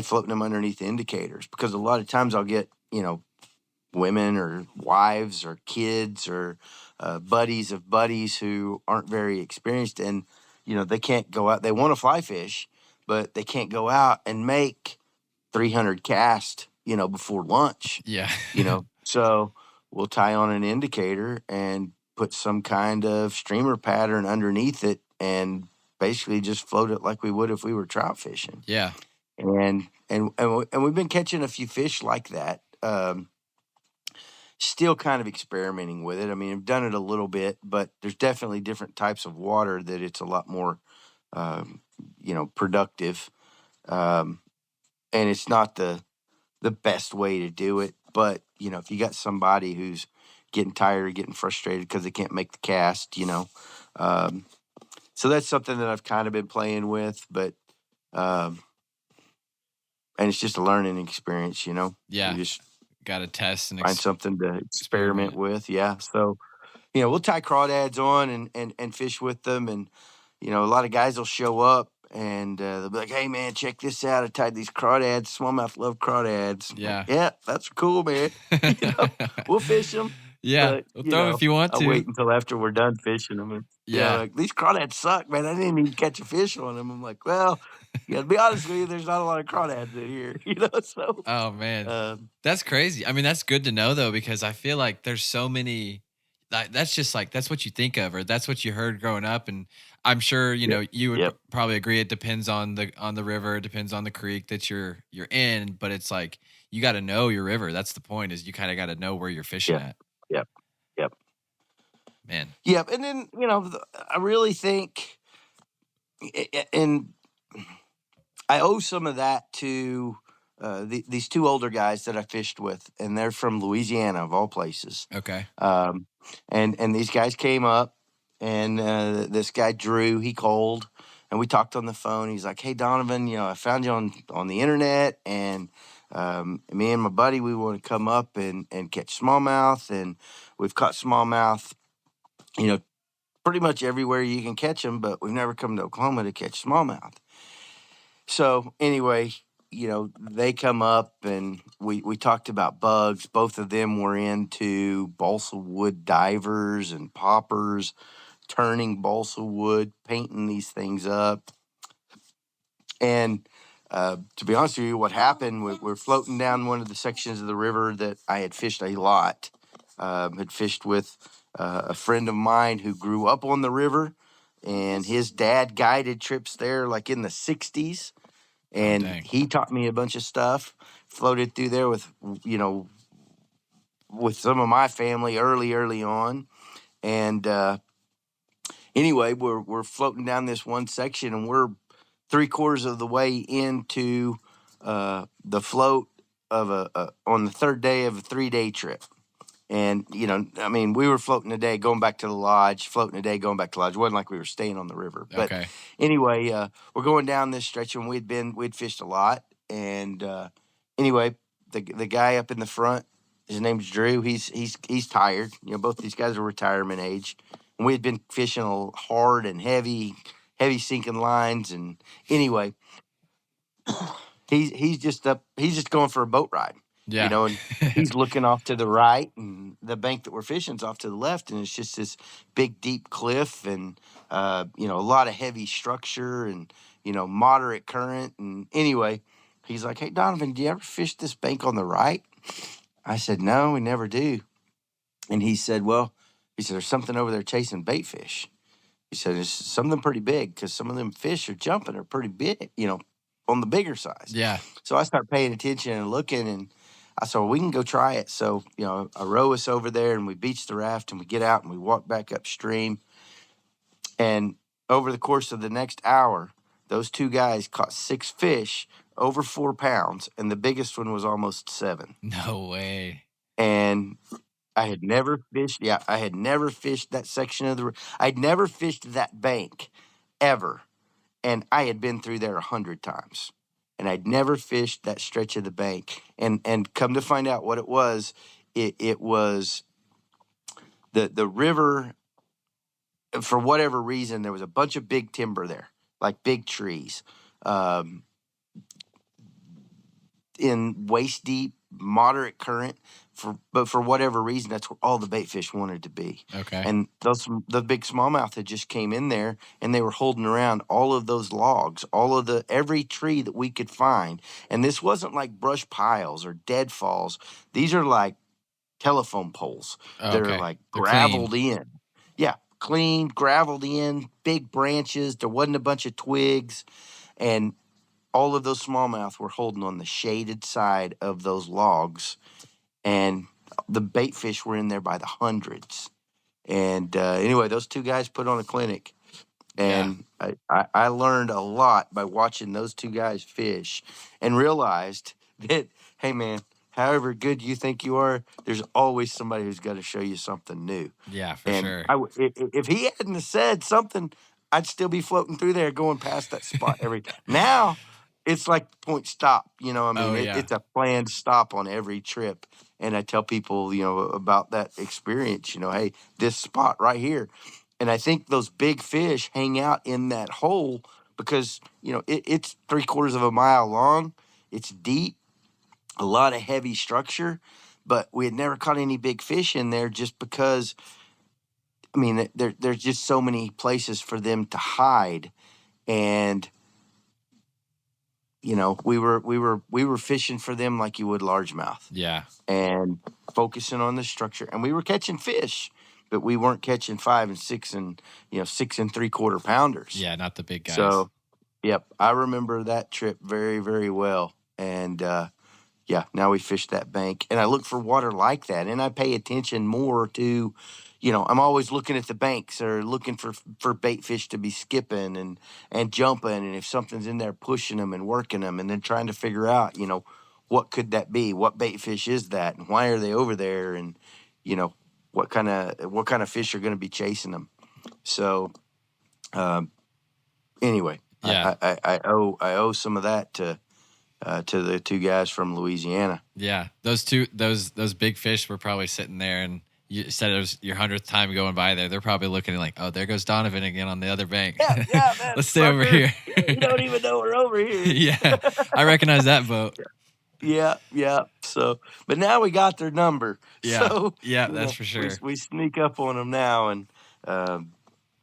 floating them underneath the indicators, because a lot of times I'll get, women or wives or kids or buddies of buddies who aren't very experienced, and they can't go out. They want to fly fish, but they can't go out and make 300 cast before lunch. Yeah. So we'll tie on an indicator and put some kind of streamer pattern underneath it and basically just float it like we would if we were trout fishing. Yeah. And we've been catching a few fish like that. Still kind of experimenting with it. I mean, I've done it a little bit, but there's definitely different types of water that it's a lot more, productive. And it's not the best way to do it. But, if you got somebody who's getting tired, getting frustrated because they can't make the cast, so that's something that I've kind of been playing with, but, and it's just a learning experience, Yeah. You just got to test and find something to experiment with. Yeah. So, we'll tie crawdads on and fish with them. And, a lot of guys will show up and they'll be like, "Hey man, check this out. I tied these crawdads. Smallmouth love crawdads." Yeah. Like, yeah, that's cool, man. We'll fish them. Yeah. But, we'll throw them if you want to. I'll wait until after we're done fishing them. And, like, these crawdads suck, man. I didn't even catch a fish on them. I'm like, well, to be honest with you, there's not a lot of crawdads in here, so. Oh, man. That's crazy. I mean, that's good to know, though, because I feel like there's so many. That's just like, that's what you think of, or that's what you heard growing up. And I'm sure, you would probably agree. It depends on the river. It depends on the creek that you're in. But it's like, you got to know your river. That's the point, is you kind of got to know where you're fishing at. Yep. Man. Yep. And then, I really think, and I owe some of that to these two older guys that I fished with, and they're from Louisiana of all places. Okay. And these guys came up, and this guy Drew, he called, and we talked on the phone. He's like, "Hey Donovan, I found you on the internet, and me and my buddy, we want to come up and catch smallmouth, and we've caught smallmouth, pretty much everywhere you can catch them, but we've never come to Oklahoma to catch smallmouth." So anyway, they come up and we talked about bugs. Both of them were into balsa wood divers and poppers, turning balsa wood, painting these things up. And to be honest with you, what happened, we're floating down one of the sections of the river that I had fished a lot. Had fished with a friend of mine who grew up on the river, and his dad guided trips there like in the 60s. And he taught me a bunch of stuff, floated through there with some of my family early on. And anyway, we're floating down this one section, and we're 3/4 of the way into the float of on the third day of a 3-day trip. And, we were floating a day, going back to the lodge, floating a day, going back to the lodge. It wasn't like we were staying on the river. But anyway, we're going down this stretch, and we'd fished a lot. And anyway, the guy up in the front, his name's Drew. He's tired. Both these guys are retirement age. And we had been fishing hard and heavy sinking lines. And anyway, he's just going for a boat ride. Yeah. And he's looking off to the right, and the bank that we're fishing's off to the left, and it's just this big, deep cliff, and a lot of heavy structure, and moderate current. And anyway, he's like, "Hey Donovan, do you ever fish this bank on the right?" I said, "No, we never do." And he said, "There's something over there chasing bait fish." He said, "It's something pretty big, because some of them fish are jumping are pretty big, on the bigger size." Yeah. So I started paying attention and looking, and I said, "Well, we can go try it." So, I row us over there, and we beach the raft, and we get out, and we walk back upstream. And over the course of the next hour, those two guys caught 6 fish over 4 pounds, and the biggest one was almost 7. No way. And I had never fished. Yeah, I had never fished that section of the. I'd never fished that bank, ever, and I had been through there 100 times. And I'd never fished that stretch of the bank. And come to find out what it was was the river. For whatever reason, there was a bunch of big timber there, like big trees, in waist deep, moderate current. But for whatever reason, that's where all the bait fish wanted to be. Okay. And the big smallmouth had just came in there, and they were holding around all of those logs, every tree that we could find. And this wasn't like brush piles or deadfalls. These are like telephone poles. They're like graveled in. Yeah, clean, graveled in, big branches. There wasn't a bunch of twigs. And all of those smallmouth were holding on the shaded side of those logs. And the bait fish were in there by the hundreds. And anyway, those two guys put on a clinic. And I learned a lot by watching those two guys fish, and realized that, hey, man, however good you think you are, there's always somebody who's got to show you something new. Yeah, for sure. If he hadn't have said something, I'd still be floating through there going past that spot every time. Now, it's like point stop. It's a planned stop on every trip. And I tell people, about that experience, hey, this spot right here. And I think those big fish hang out in that hole because, it's 3/4 of a mile long. It's deep, a lot of heavy structure, but we had never caught any big fish in there just because, there's just so many places for them to hide. And we were fishing for them like you would largemouth. Yeah. And focusing on the structure. And we were catching fish, but we weren't catching 5 and 6 and 6 3/4 pounders. Yeah, not the big guys. So, yep, I remember that trip very, very well. And now we fish that bank, and I look for water like that, and I pay attention more to. I'm always looking at the banks or looking for bait fish to be skipping and jumping. And if something's in there, pushing them and working them, and then trying to figure out, what could that be? What bait fish is that? And why are they over there? And, what kind of fish are going to be chasing them? So, um, anyway, Yeah. I owe some of that to the two guys from Louisiana. Yeah. Those big fish were probably sitting there, and you said it was your 100th time going by there. They're probably looking like, oh, there goes Donavan again on the other bank. Yeah, man. Let's stay over here. You don't even know we're over here. Yeah. I recognize that boat. Yeah. So, but now we got their number. Yeah. So, yeah, that's for sure. We sneak up on them now and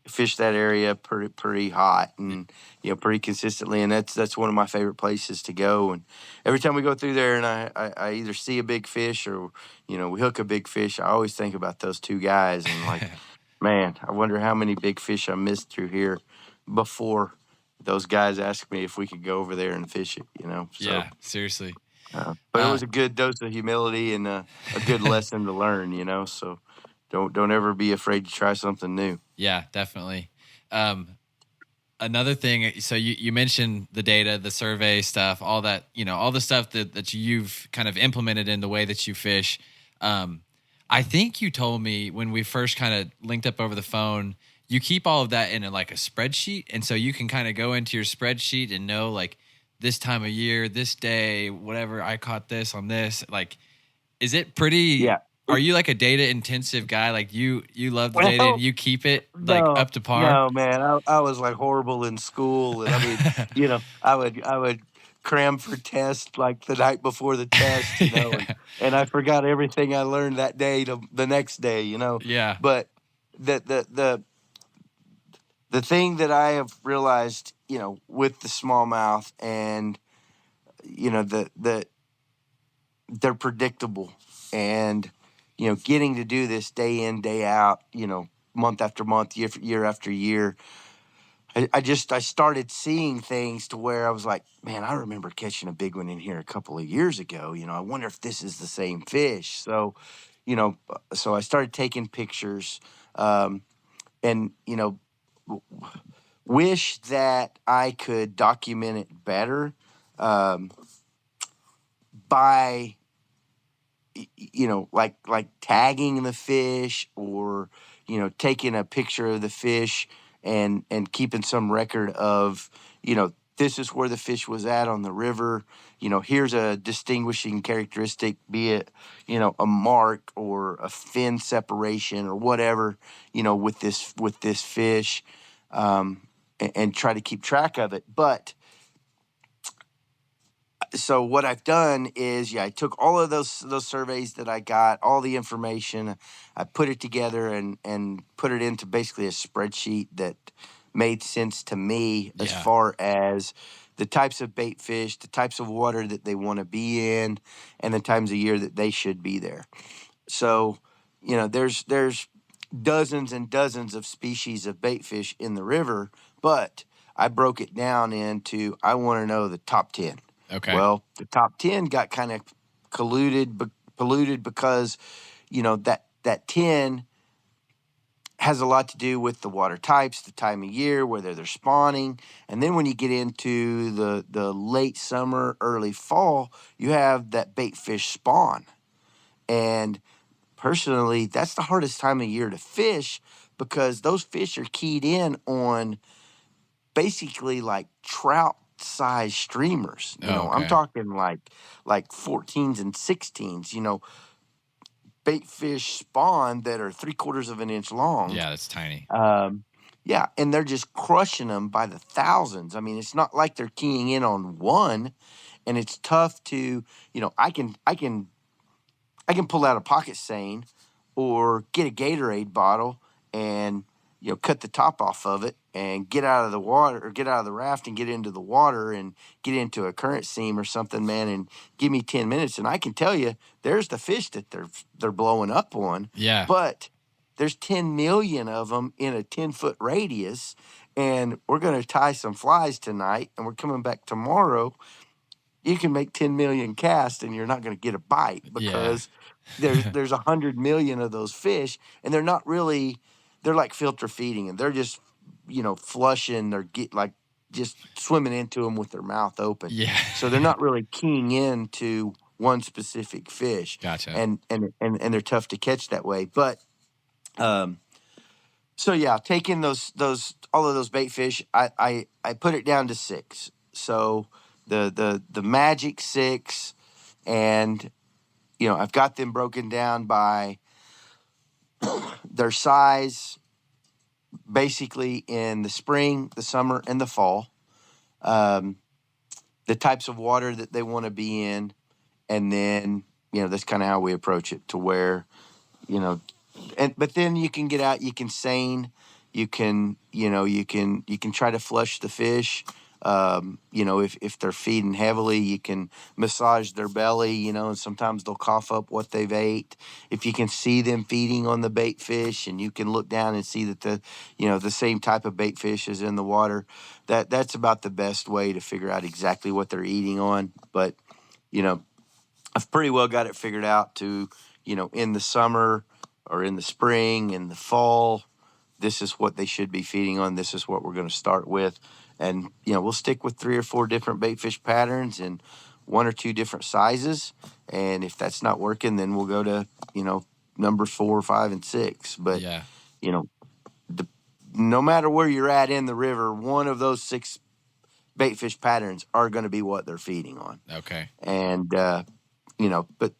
fish that area pretty hot and pretty consistently. And that's one of my favorite places to go. And every time we go through there, and I either see a big fish or we hook a big fish, I always think about those two guys and like, man, I wonder how many big fish I missed through here before those guys asked me if we could go over there and fish it. So, yeah, seriously. But it was a good dose of humility and a good lesson to learn, so don't ever be afraid to try something new. Yeah, definitely. Another thing, so you mentioned the data, the survey stuff, all that, all the stuff that you've kind of implemented in the way that you fish. I think you told me when we first kind of linked up over the phone, you keep all of that in like a spreadsheet. And so you can kind of go into your spreadsheet and know like this time of year, this day, whatever, I caught this on this. Like, is it pretty? Yeah. Are you like a data intensive guy? Like you love the data and you keep it like up to par? No, man. I was like horrible in school. And I mean, I would cram for tests like the night before the test, and I forgot everything I learned that day to the next day, Yeah. But the thing that I have realized, with the smallmouth and, they're predictable and, getting to do this day in, day out, month after month, year after year. I started seeing things to where I was like, man, I remember catching a big one in here a couple of years ago. I wonder if this is the same fish. So, so I started taking pictures, and, wish that I could document it better, by, like tagging the fish or, taking a picture of the fish and keeping some record of, this is where the fish was at on the river. Here's a distinguishing characteristic, be it, a mark or a fin separation or whatever, with this fish, and try to keep track of it. But so what I've done is, I took all of those surveys that I got, all the information, I put it together and put it into basically a spreadsheet that made sense to me as far as the types of bait fish, the types of water that they want to be in, and the times of year that they should be there. So, there's dozens and dozens of species of bait fish in the river, but I broke it down into, I want to know the top 10. Okay. Well, the top 10 got kind of polluted because, that 10 has a lot to do with the water types, the time of year, whether they're spawning. And then when you get into the late summer, early fall, you have that bait fish spawn. And personally, that's the hardest time of year to fish because those fish are keyed in on basically like trout size streamers. Okay. I'm talking like 14s and 16s, bait fish spawn that are 3/4 of an inch long. Yeah, that's tiny. Yeah, and they're just crushing them by the thousands. I mean, it's not like they're keying in on one, and it's tough to, I can pull out a pocket seine or get a Gatorade bottle and, cut the top off of it and get out of the water or get out of the raft and get into the water and get into a current seam or something, man, and give me 10 minutes. And I can tell you, there's the fish that they're blowing up on. Yeah. But there's 10 million of them in a 10-foot radius, and we're going to tie some flies tonight, and we're coming back tomorrow. You can make 10 million casts, and you're not going to get a bite because there's 100 million of those fish, and they're not really – they're like filter feeding, and they're just, flushing. just swimming into them with their mouth open. Yeah. So they're not really keying in to one specific fish. Gotcha. And they're tough to catch that way. But so yeah, taking those all of those bait fish, I put it down to 6. So the magic 6, and I've got them broken down by their size, basically in the spring, the summer, and the fall. The types of water that they want to be in, and then that's kind of how we approach it, to where but then you can get out, you can seine, you can try to flush the fish. If they're feeding heavily, you can massage their belly, and sometimes they'll cough up what they've ate. If you can see them feeding on the bait fish, and you can look down and see that the same type of bait fish is in the water, that's about the best way to figure out exactly what they're eating on. But, I've pretty well got it figured out to, in the summer or in the spring, in the fall, this is what they should be feeding on. This is what we're going to start with. And, we'll stick with 3 or 4 different bait fish patterns and 1 or 2 different sizes. And if that's not working, then we'll go to, number 4, 5, and 6. But, Yeah. No matter where you're at in the river, one of those 6 bait fish patterns are going to be what they're feeding on. Okay. And, but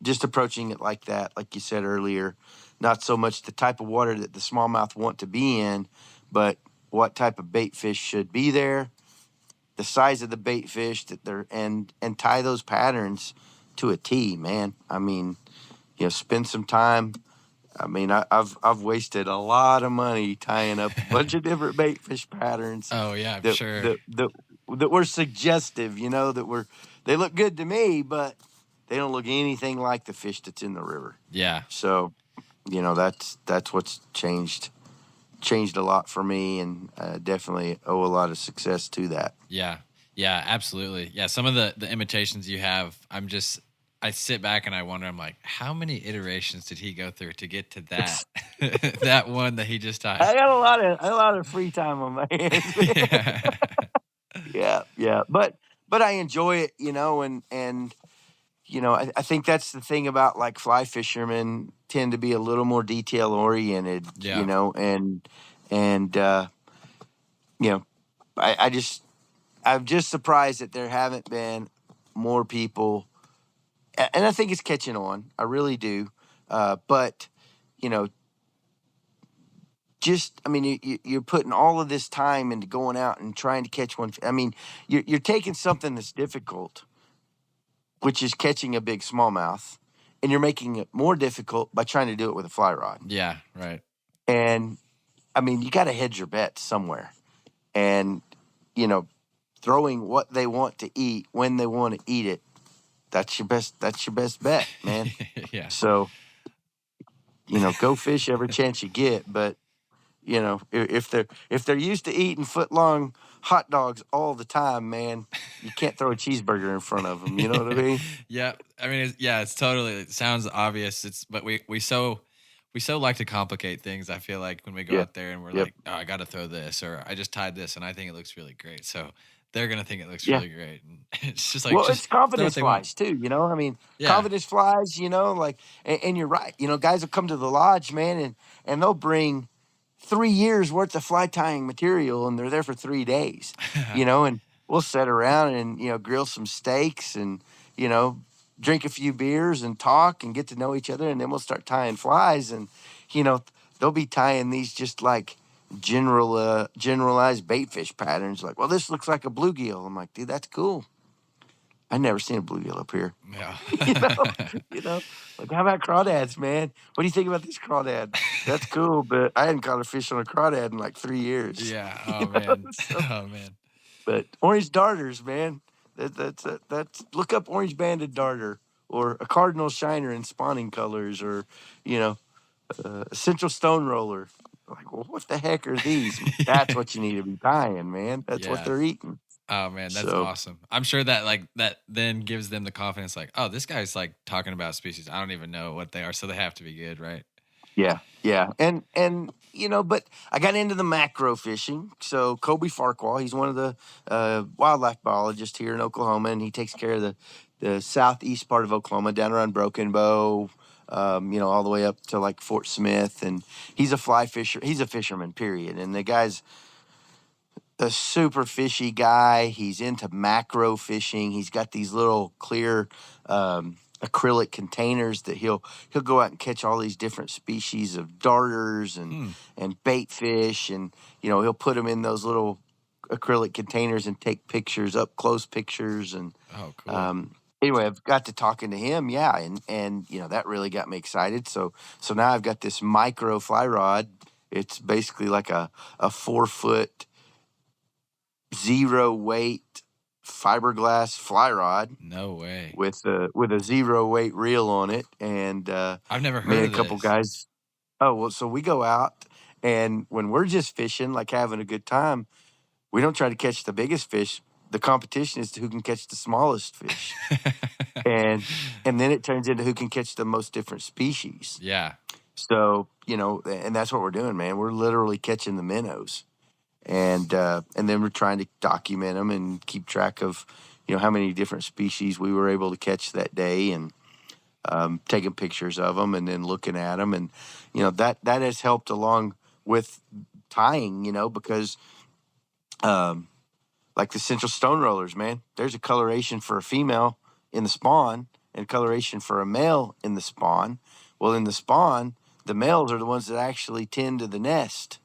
just approaching it like that, like you said earlier, not so much the type of water that the smallmouth want to be in, but what type of bait fish should be there, the size of the bait fish that they're, and tie those patterns to a T, man. I mean, spend some time. I mean, I've wasted a lot of money tying up a bunch of different bait fish patterns. Oh yeah, I'm sure. That were suggestive, they look good to me, but they don't look anything like the fish that's in the river. Yeah. So, that's what's changed a lot for me, and definitely owe a lot of success to that. Yeah. Yeah, absolutely. Yeah. Some of the imitations you have, I sit back and I wonder, I'm like, how many iterations did he go through to get to that, that one that he just tied? I got a lot of free time on my hands. Yeah. But I enjoy it, and I think that's the thing about, like, fly fishermen tend to be a little more detail oriented, I'm just surprised that there haven't been more people, and I think it's catching on. I really do. But, you're putting all of this time into going out and trying to catch one. I mean, you're taking something that's difficult, which is catching a big smallmouth, and you're making it more difficult by trying to do it with a fly rod. Yeah, right. And, you got to hedge your bets somewhere. And, throwing what they want to eat when they want to eat it, that's your best bet, man. Yeah. So, go fish every chance you get. But, if they're used to eating foot-long hot dogs all the time, man, you can't throw a cheeseburger in front of them. You know what I mean? Yeah. I mean, it's totally, it sounds obvious. But we so like to complicate things. I feel like when we go out there and we're like, oh, I got to throw this, or I just tied this and I think it looks really great. So they're going to think it looks really great. And it's just like, it's confidence flies too, confidence flies, and you're right. Guys will come to the lodge, man, and they'll bring 3 years worth of fly tying material, and they're there for 3 days, and we'll sit around and, grill some steaks and, drink a few beers and talk and get to know each other. And then we'll start tying flies, and, they'll be tying these just like generalized bait fish patterns. Like, well, this looks like a bluegill. I'm like, dude, that's cool. I've never seen a bluegill up here. Yeah. Like, how about crawdads, man? What do you think about this crawdad? That's cool, but I hadn't caught a fish on a crawdad in like 3 years. Yeah. Oh, man. Oh, man. But orange darters, man. That's look up orange banded darter, or a cardinal shiner in spawning colors, or, a central stone roller. Like, well, what the heck are these? That's what you need to be tying, man. That's what they're eating. Oh man, that's awesome. I'm sure that that then gives them the confidence, like, oh, this guy's like talking about species I don't even know what they are, so they have to be good, right? Yeah. And but I got into the macro fishing. So Kobe Farquhar, he's one of the wildlife biologists here in Oklahoma, and he takes care of the southeast part of Oklahoma, down around Broken Bow, all the way up to like Fort Smith. And he's a fly fisher. He's a fisherman, period. And the guy's a super fishy guy. He's into macro fishing. He's got these little clear acrylic containers that he'll go out and catch all these different species of darters and bait fish, and he'll put them in those little acrylic containers and take pictures, up close pictures. And Oh, cool. Anyway, I've got to talking to him, yeah, and that really got me excited. So now I've got this micro fly rod. It's basically like a 4 foot zero weight fiberglass fly rod No way. with a zero weight reel on it. And I've never me heard and of a couple this. guys. Oh well, so we go out, and when we're just fishing, like having a good time, we don't try to catch the biggest fish. The competition is to who can catch the smallest fish, and then it turns into who can catch the most different species. Yeah. So and that's what we're doing, man. We're literally catching the minnows. And then we're trying to document them and keep track of how many different species we were able to catch that day, and taking pictures of them and then looking at them. And that has helped along with tying, because like the central stone rollers, man, there's a coloration for a female in the spawn and coloration for a male in the spawn. Well, in the spawn, the males are the ones that actually tend to the nest.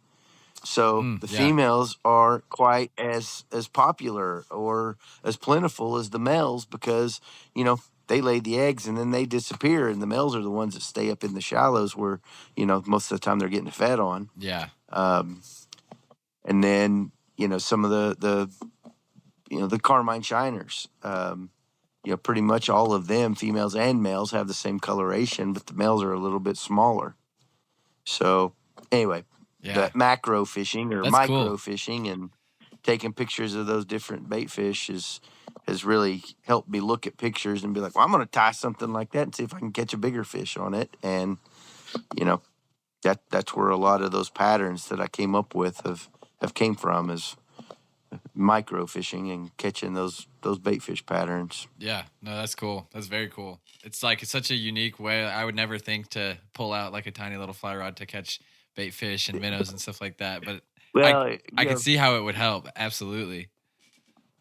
So the Yeah. females aren't quite as popular or as plentiful as the males, because they lay the eggs and then they disappear, and the males are the ones that stay up in the shallows where most of the time they're getting fed on. Yeah. And then some of the carmine shiners, pretty much all of them, females and males, have the same coloration, but the males are a little bit smaller. So anyway. Yeah. That macro fishing or That's micro cool. fishing and taking pictures of those different bait fish has really helped me look at pictures and be like, well, I'm going to tie something like that and see if I can catch a bigger fish on it. And, that's where a lot of those patterns that I came up with have came from, is micro fishing and catching those bait fish patterns. Yeah, no, that's cool. That's very cool. It's such a unique way. I would never think to pull out like a tiny little fly rod to catch bait fish and minnows and stuff like that. But Well, I could see how it would help. Absolutely.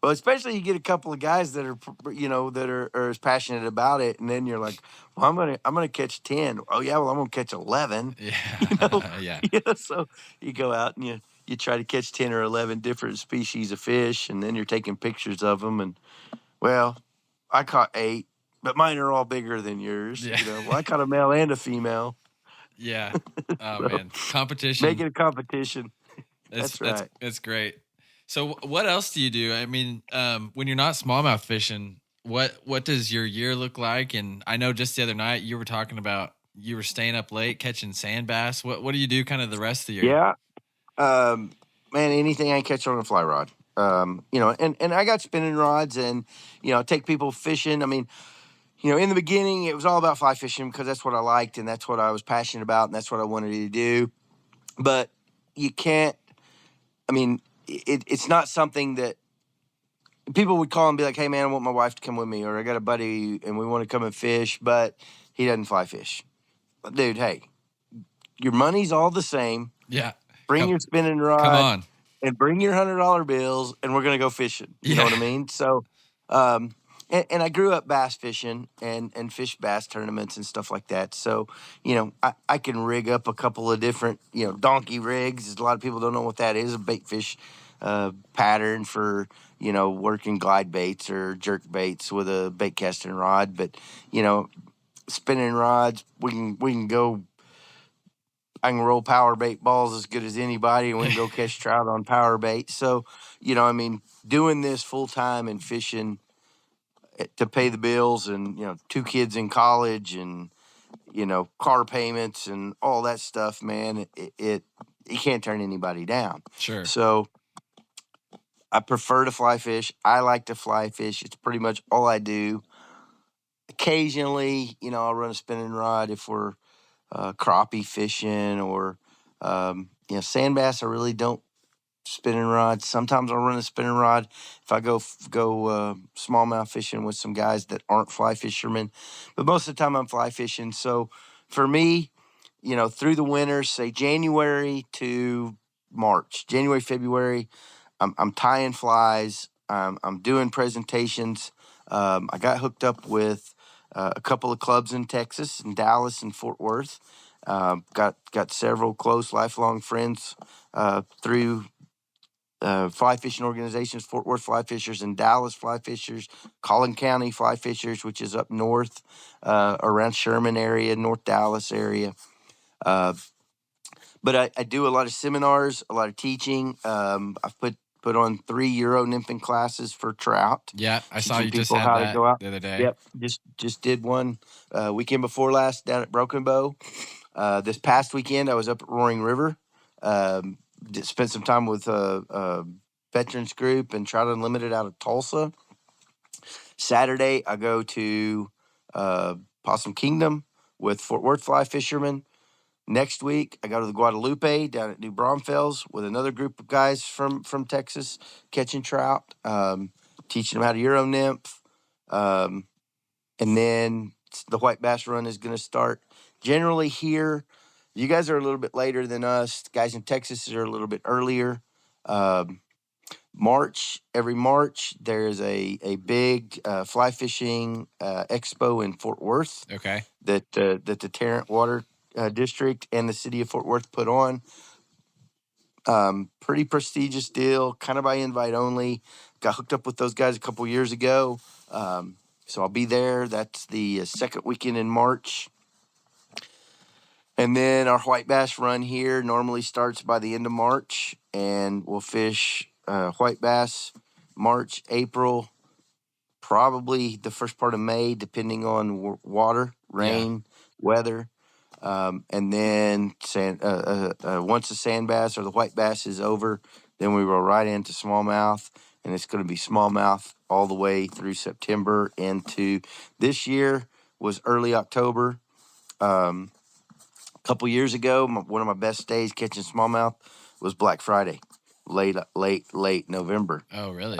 Well, especially you get a couple of guys that are, that are as passionate about it, and then you're like, well, I'm gonna catch 10. Oh yeah, well I'm gonna catch 11. Yeah. Yeah. So you go out and you try to catch 10 or 11 different species of fish, and then you're taking pictures of them, and well, I caught 8, but mine are all bigger than yours. Yeah. Well, I caught a male and a female. Yeah. Oh So, man, competition. make it a competition. That's right. That's great. So what else do you do? I mean, when you're not smallmouth fishing, what does your year look like? And I know just the other night you were talking about you were staying up late catching sandbass. What do you do kind of the rest of the year? Yeah. Man, anything I catch on a fly rod. And I got spinning rods, and take people fishing. I mean, in the beginning it was all about fly fishing because that's what I liked and that's what I was passionate about and that's what I wanted to do. But you can't. I mean, it's not something that people would call and be like, "Hey, man, I want my wife to come with me," or "I got a buddy and we want to come and fish, but he doesn't fly fish." Dude, hey, your money's all the same. Yeah. Bring your spinning rod. Come on. And bring your $100 bills, and we're gonna go fishing. You know what I mean? So, and I grew up bass fishing and fished bass tournaments and stuff like that. So, I can rig up a couple of different, donkey rigs. A lot of people don't know what that is. A bait fish pattern for working glide baits or jerk baits with a bait casting rod. But spinning rods, we can go. I can roll power bait balls as good as anybody, and we can go catch trout on power bait. So, doing this full time and fishing to pay the bills, and 2 kids in college, and car payments and all that stuff, man, it you can't turn anybody down. Sure. So I prefer to fly fish. I like to fly fish. It's pretty much all I do. Occasionally, I'll run a spinning rod if we're crappie fishing or sand bass. I really don't spinning rods. Sometimes I'll run a spinning rod if I go smallmouth fishing with some guys that aren't fly fishermen. But most of the time I'm fly fishing. So for me, through the winter, say January to March, January, February, I'm tying flies. I'm doing presentations. I got hooked up with a couple of clubs in Texas, in Dallas and Fort Worth. Got several close, lifelong friends through fly fishing organizations: Fort Worth Fly Fishers and Dallas Fly Fishers, Collin County Fly Fishers, which is up north around Sherman area, North Dallas area. But I do a lot of seminars, a lot of teaching. I've put on 3 Euro nymphing classes for trout. Yeah, I saw Teaching you just people had how to that go out. the other day. Yep, just did one weekend before last down at Broken Bow. This past weekend I was up at Roaring River. Spent some time with a veterans group and Trout Unlimited out of Tulsa. Saturday I go to Possum Kingdom with Fort Worth Fly Fishermen. Next week, I go to the Guadalupe down at New Braunfels with another group of guys from Texas catching trout, teaching them how to Euro nymph. And then the white bass run is going to start. Generally here, you guys are a little bit later than us. Guys in Texas are a little bit earlier. Every March, there's a big fly fishing expo in Fort Worth. Okay. That the Tarrant Water District and the city of Fort Worth put on. Pretty prestigious deal, kind of by invite only. Got hooked up with those guys a couple years ago. So I'll be there. That's the second weekend in March. And then our white bass run here normally starts by the end of March, and we'll fish white bass March, April, probably the first part of May, depending on water, rain, weather. And then once the sand bass or the white bass is over, then we roll right into smallmouth, and it's going to be smallmouth all the way through September into this year was early October. A couple years ago, one of my best days catching smallmouth was Black Friday, late November. Oh, really?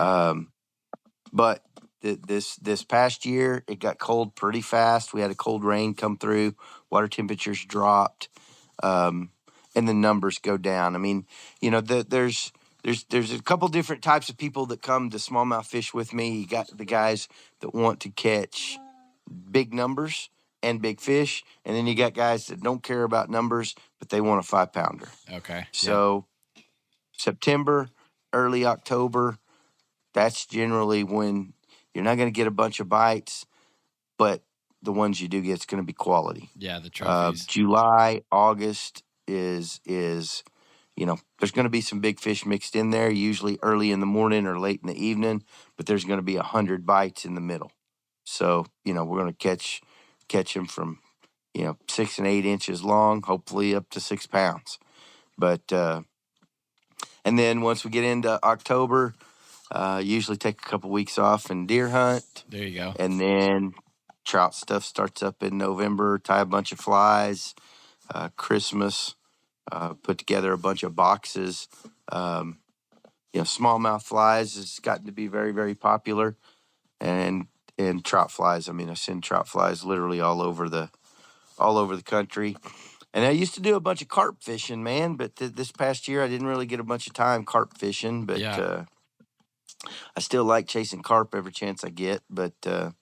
But this past year, it got cold pretty fast. We had a cold rain come through, water temperatures dropped, and the numbers go down. I mean, there's a couple different types of people that come to smallmouth fish with me. You got the guys that want to catch big numbers and big fish, and then you got guys that don't care about numbers, but they want a 5-pounder. Okay. So September, early October, that's generally when you're not going to get a bunch of bites, but the ones you do get is going to be quality. Yeah, the trophies. July, August is there's going to be some big fish mixed in there, usually early in the morning or late in the evening, but there's going to be 100 bites in the middle. So, we're going to catch them from, 6 and 8 inches long, hopefully up to 6 pounds. But, and then once we get into October, usually take a couple weeks off and deer hunt. There you go. And then trout stuff starts up in November, tie a bunch of flies, Christmas, put together a bunch of boxes. Smallmouth flies has gotten to be very, very popular. And trout flies. I mean, I send trout flies literally all over the country. And I used to do a bunch of carp fishing, man. But this past year, I didn't really get a bunch of time carp fishing. But I still like chasing carp every chance I get. But the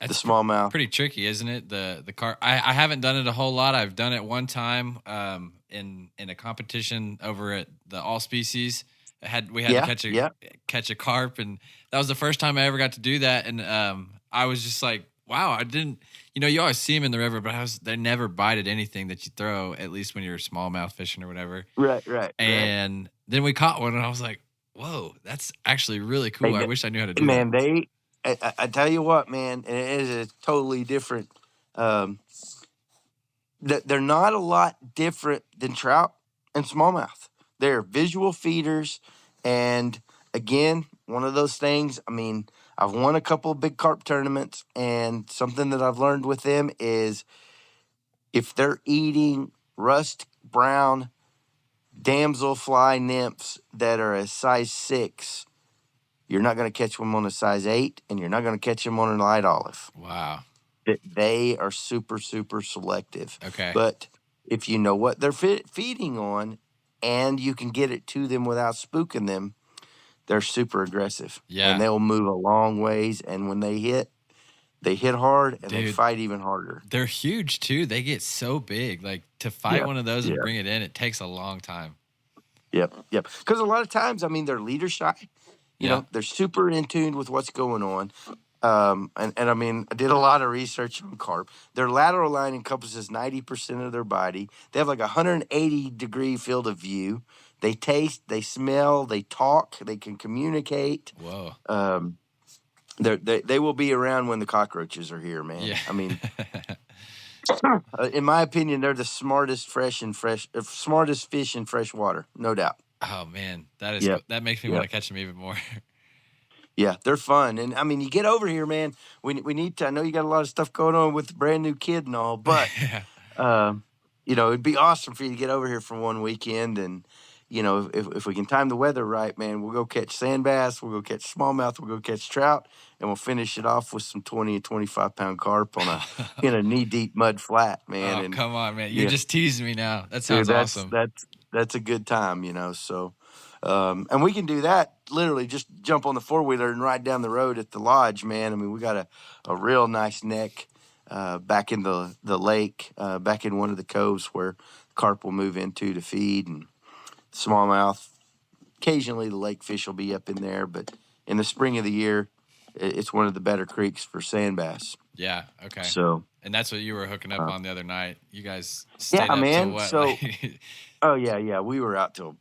smallmouth, pretty tricky, isn't it? The carp. I haven't done it a whole lot. I've done it one time in a competition over at the All Species. We had to catch a carp, and that was the first time I ever got to do that. And I was just like, wow, I didn't. You always see them in the river, but they never bited anything that you throw. At least when you're smallmouth fishing or whatever. Right. And then we caught one, and I was like, whoa, that's actually really cool. I wish I knew how to do that. Man, I tell you what, man, and it is a totally different. They're not a lot different than trout and smallmouth. They're visual feeders, and again, one of those things. I mean, I've won a couple of big carp tournaments, and something that I've learned with them is if they're eating rust brown damselfly nymphs that are a size 6, you're not going to catch them on a size 8, and you're not going to catch them on a light olive. Wow. They are super, super selective. Okay. But if you know what they're feeding on and you can get it to them without spooking them, they're super aggressive. Yeah. And they'll move a long ways. And when they hit hard, and they Dude, fight even harder. They're huge too. They get so big. Like to fight one of those and bring it in, it takes a long time. Yep. Because a lot of times, I mean, they're leader shy. You know, they're super in tune with what's going on. And I mean, I did a lot of research on carp. Their lateral line encompasses 90% of their body. They have like a 180-degree field of view. They taste, they smell, they talk, they can communicate. Whoa. They will be around when the cockroaches are here, man. Yeah. I mean, in my opinion, they're the smartest fish in fresh water, no doubt. Oh man, that makes me want to catch them even more. Yeah, they're fun. And I mean, you get over here, man. We need to, I know you got a lot of stuff going on with the brand new kid and all, but, you know, it'd be awesome for you to get over here for one weekend. And, you know, if we can time the weather right, man, we'll go catch sandbass, we'll go catch smallmouth, we'll go catch trout, and we'll finish it off with some 20 and 25-pound carp in a knee-deep mud flat, man. Oh, and, come on, man. You're just teasing me now. That sounds awesome. That's a good time, you know, so. And we can do that literally just jump on the 4-wheeler and ride down the road at the lodge, man. I mean, we got a real nice neck back in the lake, back in one of the coves where carp will move into to feed, and smallmouth. Occasionally the lake fish will be up in there, but in the spring of the year, it's one of the better creeks for sand bass. Yeah, okay. So, and that's what you were hooking up on the other night. You guys stayed up man. till what? So, oh yeah, we were out till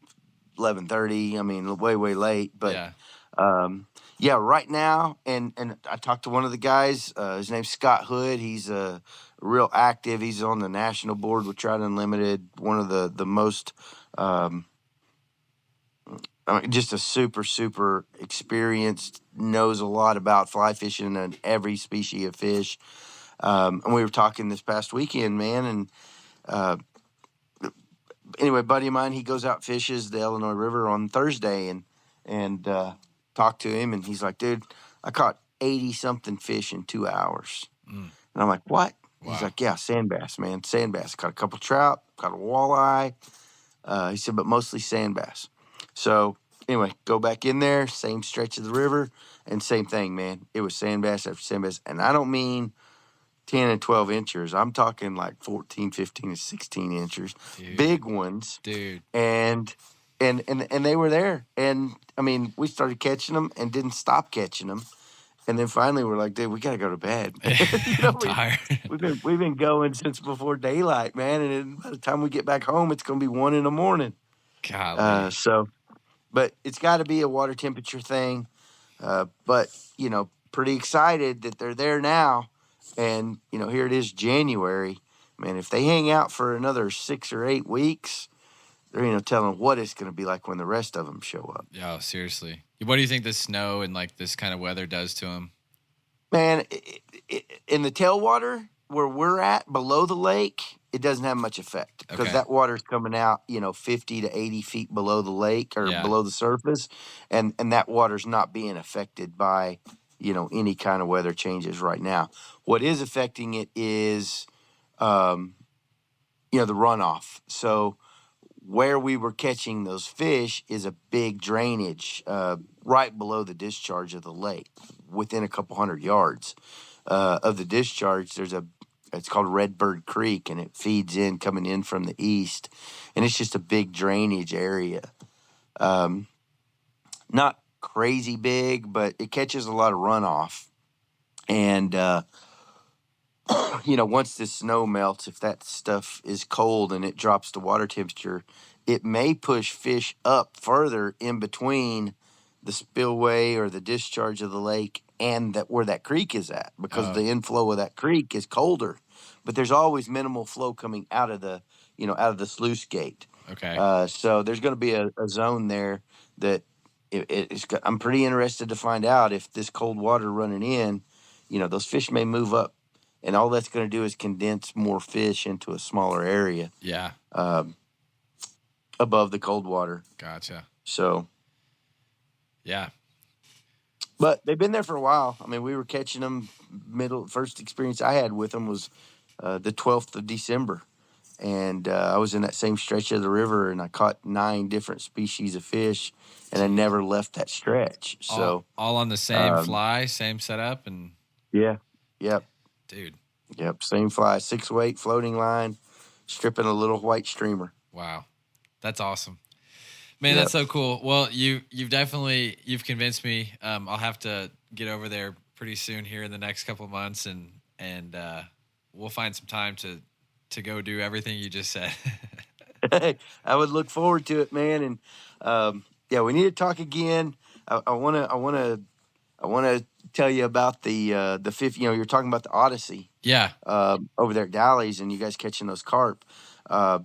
11:30. I mean, way late, but right now. And I talked to one of the guys. His name's Scott Hood. He's real active. He's on the national board with Trout Unlimited. One of the most, just a super experienced. Knows a lot about fly fishing and every species of fish. And we were talking this past weekend, man, and. Anyway, buddy of mine, he goes out fishes the Illinois River on Thursday, and talked to him, and he's like, dude, I caught 80-something fish in 2 hours. And I'm like, what? Wow. He's like, yeah, sandbass, man, sandbass. Caught a couple trout, caught a walleye. He said, but mostly sandbass. So anyway, go back in there, same stretch of the river, and same thing, man. It was sandbass after sandbass, and I don't mean 10 and 12 inchers. I'm talking like 14, 15, and 16 inchers. Dude. Big ones. Dude. And they were there. And, I mean, we started catching them and didn't stop catching them. And then finally we're like, dude, we got to go to bed. I'm tired. We've been going since before daylight, man. And then by the time we get back home, it's going to be 1 a.m. Golly. But it's got to be a water temperature thing. But, you know, pretty excited that they're there now. And, you know, here it is January. Man, if they hang out for another 6 or 8 weeks, they're, you know, telling what it's going to be like when the rest of them show up. Yeah, seriously. What do you think the snow and, like, this kind of weather does to them? Man, in the tailwater where we're at, below the lake, it doesn't have much effect. Because that water's coming out, you know, 50 to 80 feet below the lake or below the surface. And that water's not being affected by, you know, any kind of weather changes right now. What is affecting it is, you know, the runoff. So where we were catching those fish is a big drainage right below the discharge of the lake, within a couple hundred yards of the discharge. It's called Redbird Creek, and it feeds in, coming in from the east. And it's just a big drainage area. Not crazy big, but it catches a lot of runoff. And, you know, once the snow melts, if that stuff is cold and it drops the water temperature, it may push fish up further in between the spillway or the discharge of the lake and where that creek is at, because the inflow of that creek is colder. But there's always minimal flow coming out of the sluice gate. Okay. So there's going to be a zone there that I'm pretty interested to find out if this cold water running in, you know, those fish may move up and all that's going to do is condense more fish into a smaller area. Yeah. Above the cold water. Gotcha. So. Yeah. But they've been there for a while. I mean, we were catching them first experience I had with them was the 12th of December. And I was in that same stretch of the river, and I caught 9 different species of fish, and I never left that stretch. So all on the same fly, same setup, and yeah, yep, dude, yep, same fly, 6-weight floating line, stripping a little white streamer. Wow, that's awesome, man. Yep. That's so cool. Well, you've convinced me. I'll have to get over there pretty soon here in the next couple of months, and we'll find some time to go do everything you just said. I would look forward to it, man. And yeah, we need to talk again. I want to tell you about the fifth. You know, you're talking about the Odyssey. Yeah. Over there at Dally's, and you guys catching those carp.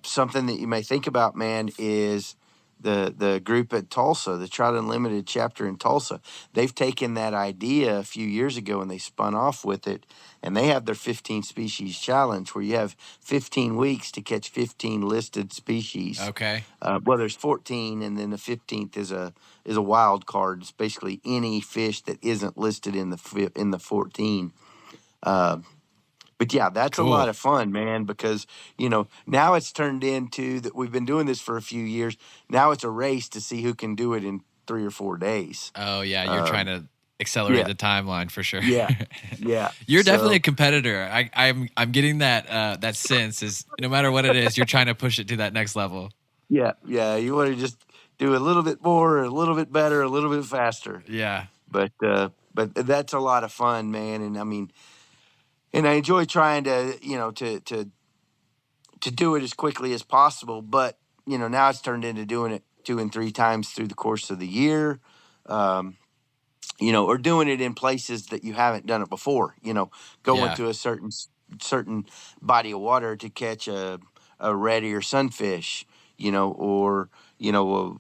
Something that you may think about, man, is the group at Tulsa, the Trout Unlimited chapter in Tulsa. They've taken that idea a few years ago and they spun off with it, and they have their 15 species challenge where you have 15 weeks to catch 15 listed species. Okay. Well, there's 14, and then the 15th is a wild card. It's basically any fish that isn't listed in the 14. But yeah, that's cool. A lot of fun, man, because, you know, now it's turned into that we've been doing this for a few years. Now it's a race to see who can do it in 3 or 4 days. Oh, yeah. You're trying to accelerate the timeline for sure. Yeah. Yeah. You're definitely a competitor. I'm getting that sense is no matter what it is, you're trying to push it to that next level. Yeah. Yeah. You want to just do a little bit more, a little bit better, a little bit faster. Yeah. But that's a lot of fun, man. And I mean, and I enjoy trying to, you know, to do it as quickly as possible. But, you know, now it's turned into doing it 2 and 3 times through the course of the year, you know, or doing it in places that you haven't done it before, you know, going to a certain body of water to catch a reddy or sunfish, you know, or, you know,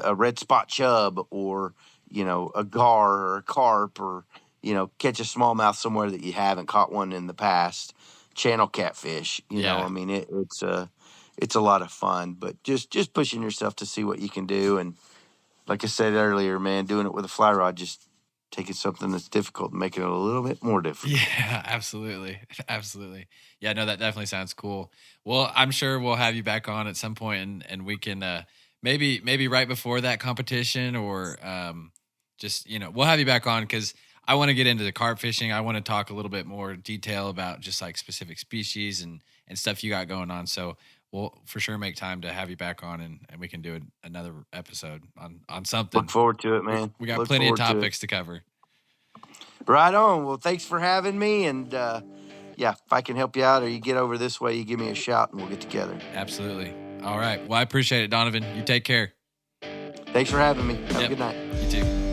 a red spot chub, or, you know, a gar or a carp, or, you know, catch a smallmouth somewhere that you haven't caught one in the past. Channel catfish, you know. I mean, it's a lot of fun, but just pushing yourself to see what you can do. And like I said earlier, man, doing it with a fly rod, just taking something that's difficult and making it a little bit more difficult. Yeah, absolutely. Absolutely. Yeah, no, that definitely sounds cool. Well, I'm sure we'll have you back on at some point, and we can maybe right before that competition, or just, you know, we'll have you back on because I want to get into the carp fishing. I want to talk a little bit more detail about just like specific species and stuff you got going on. So we'll for sure make time to have you back on, and we can do another episode on something. Look forward to it, man. We got plenty of topics to cover. Right on. Well, thanks for having me. And yeah, if I can help you out or you get over this way, you give me a shout and we'll get together. Absolutely. All right. Well, I appreciate it, Donovan. You take care. Thanks for having me. Have a good night. You too.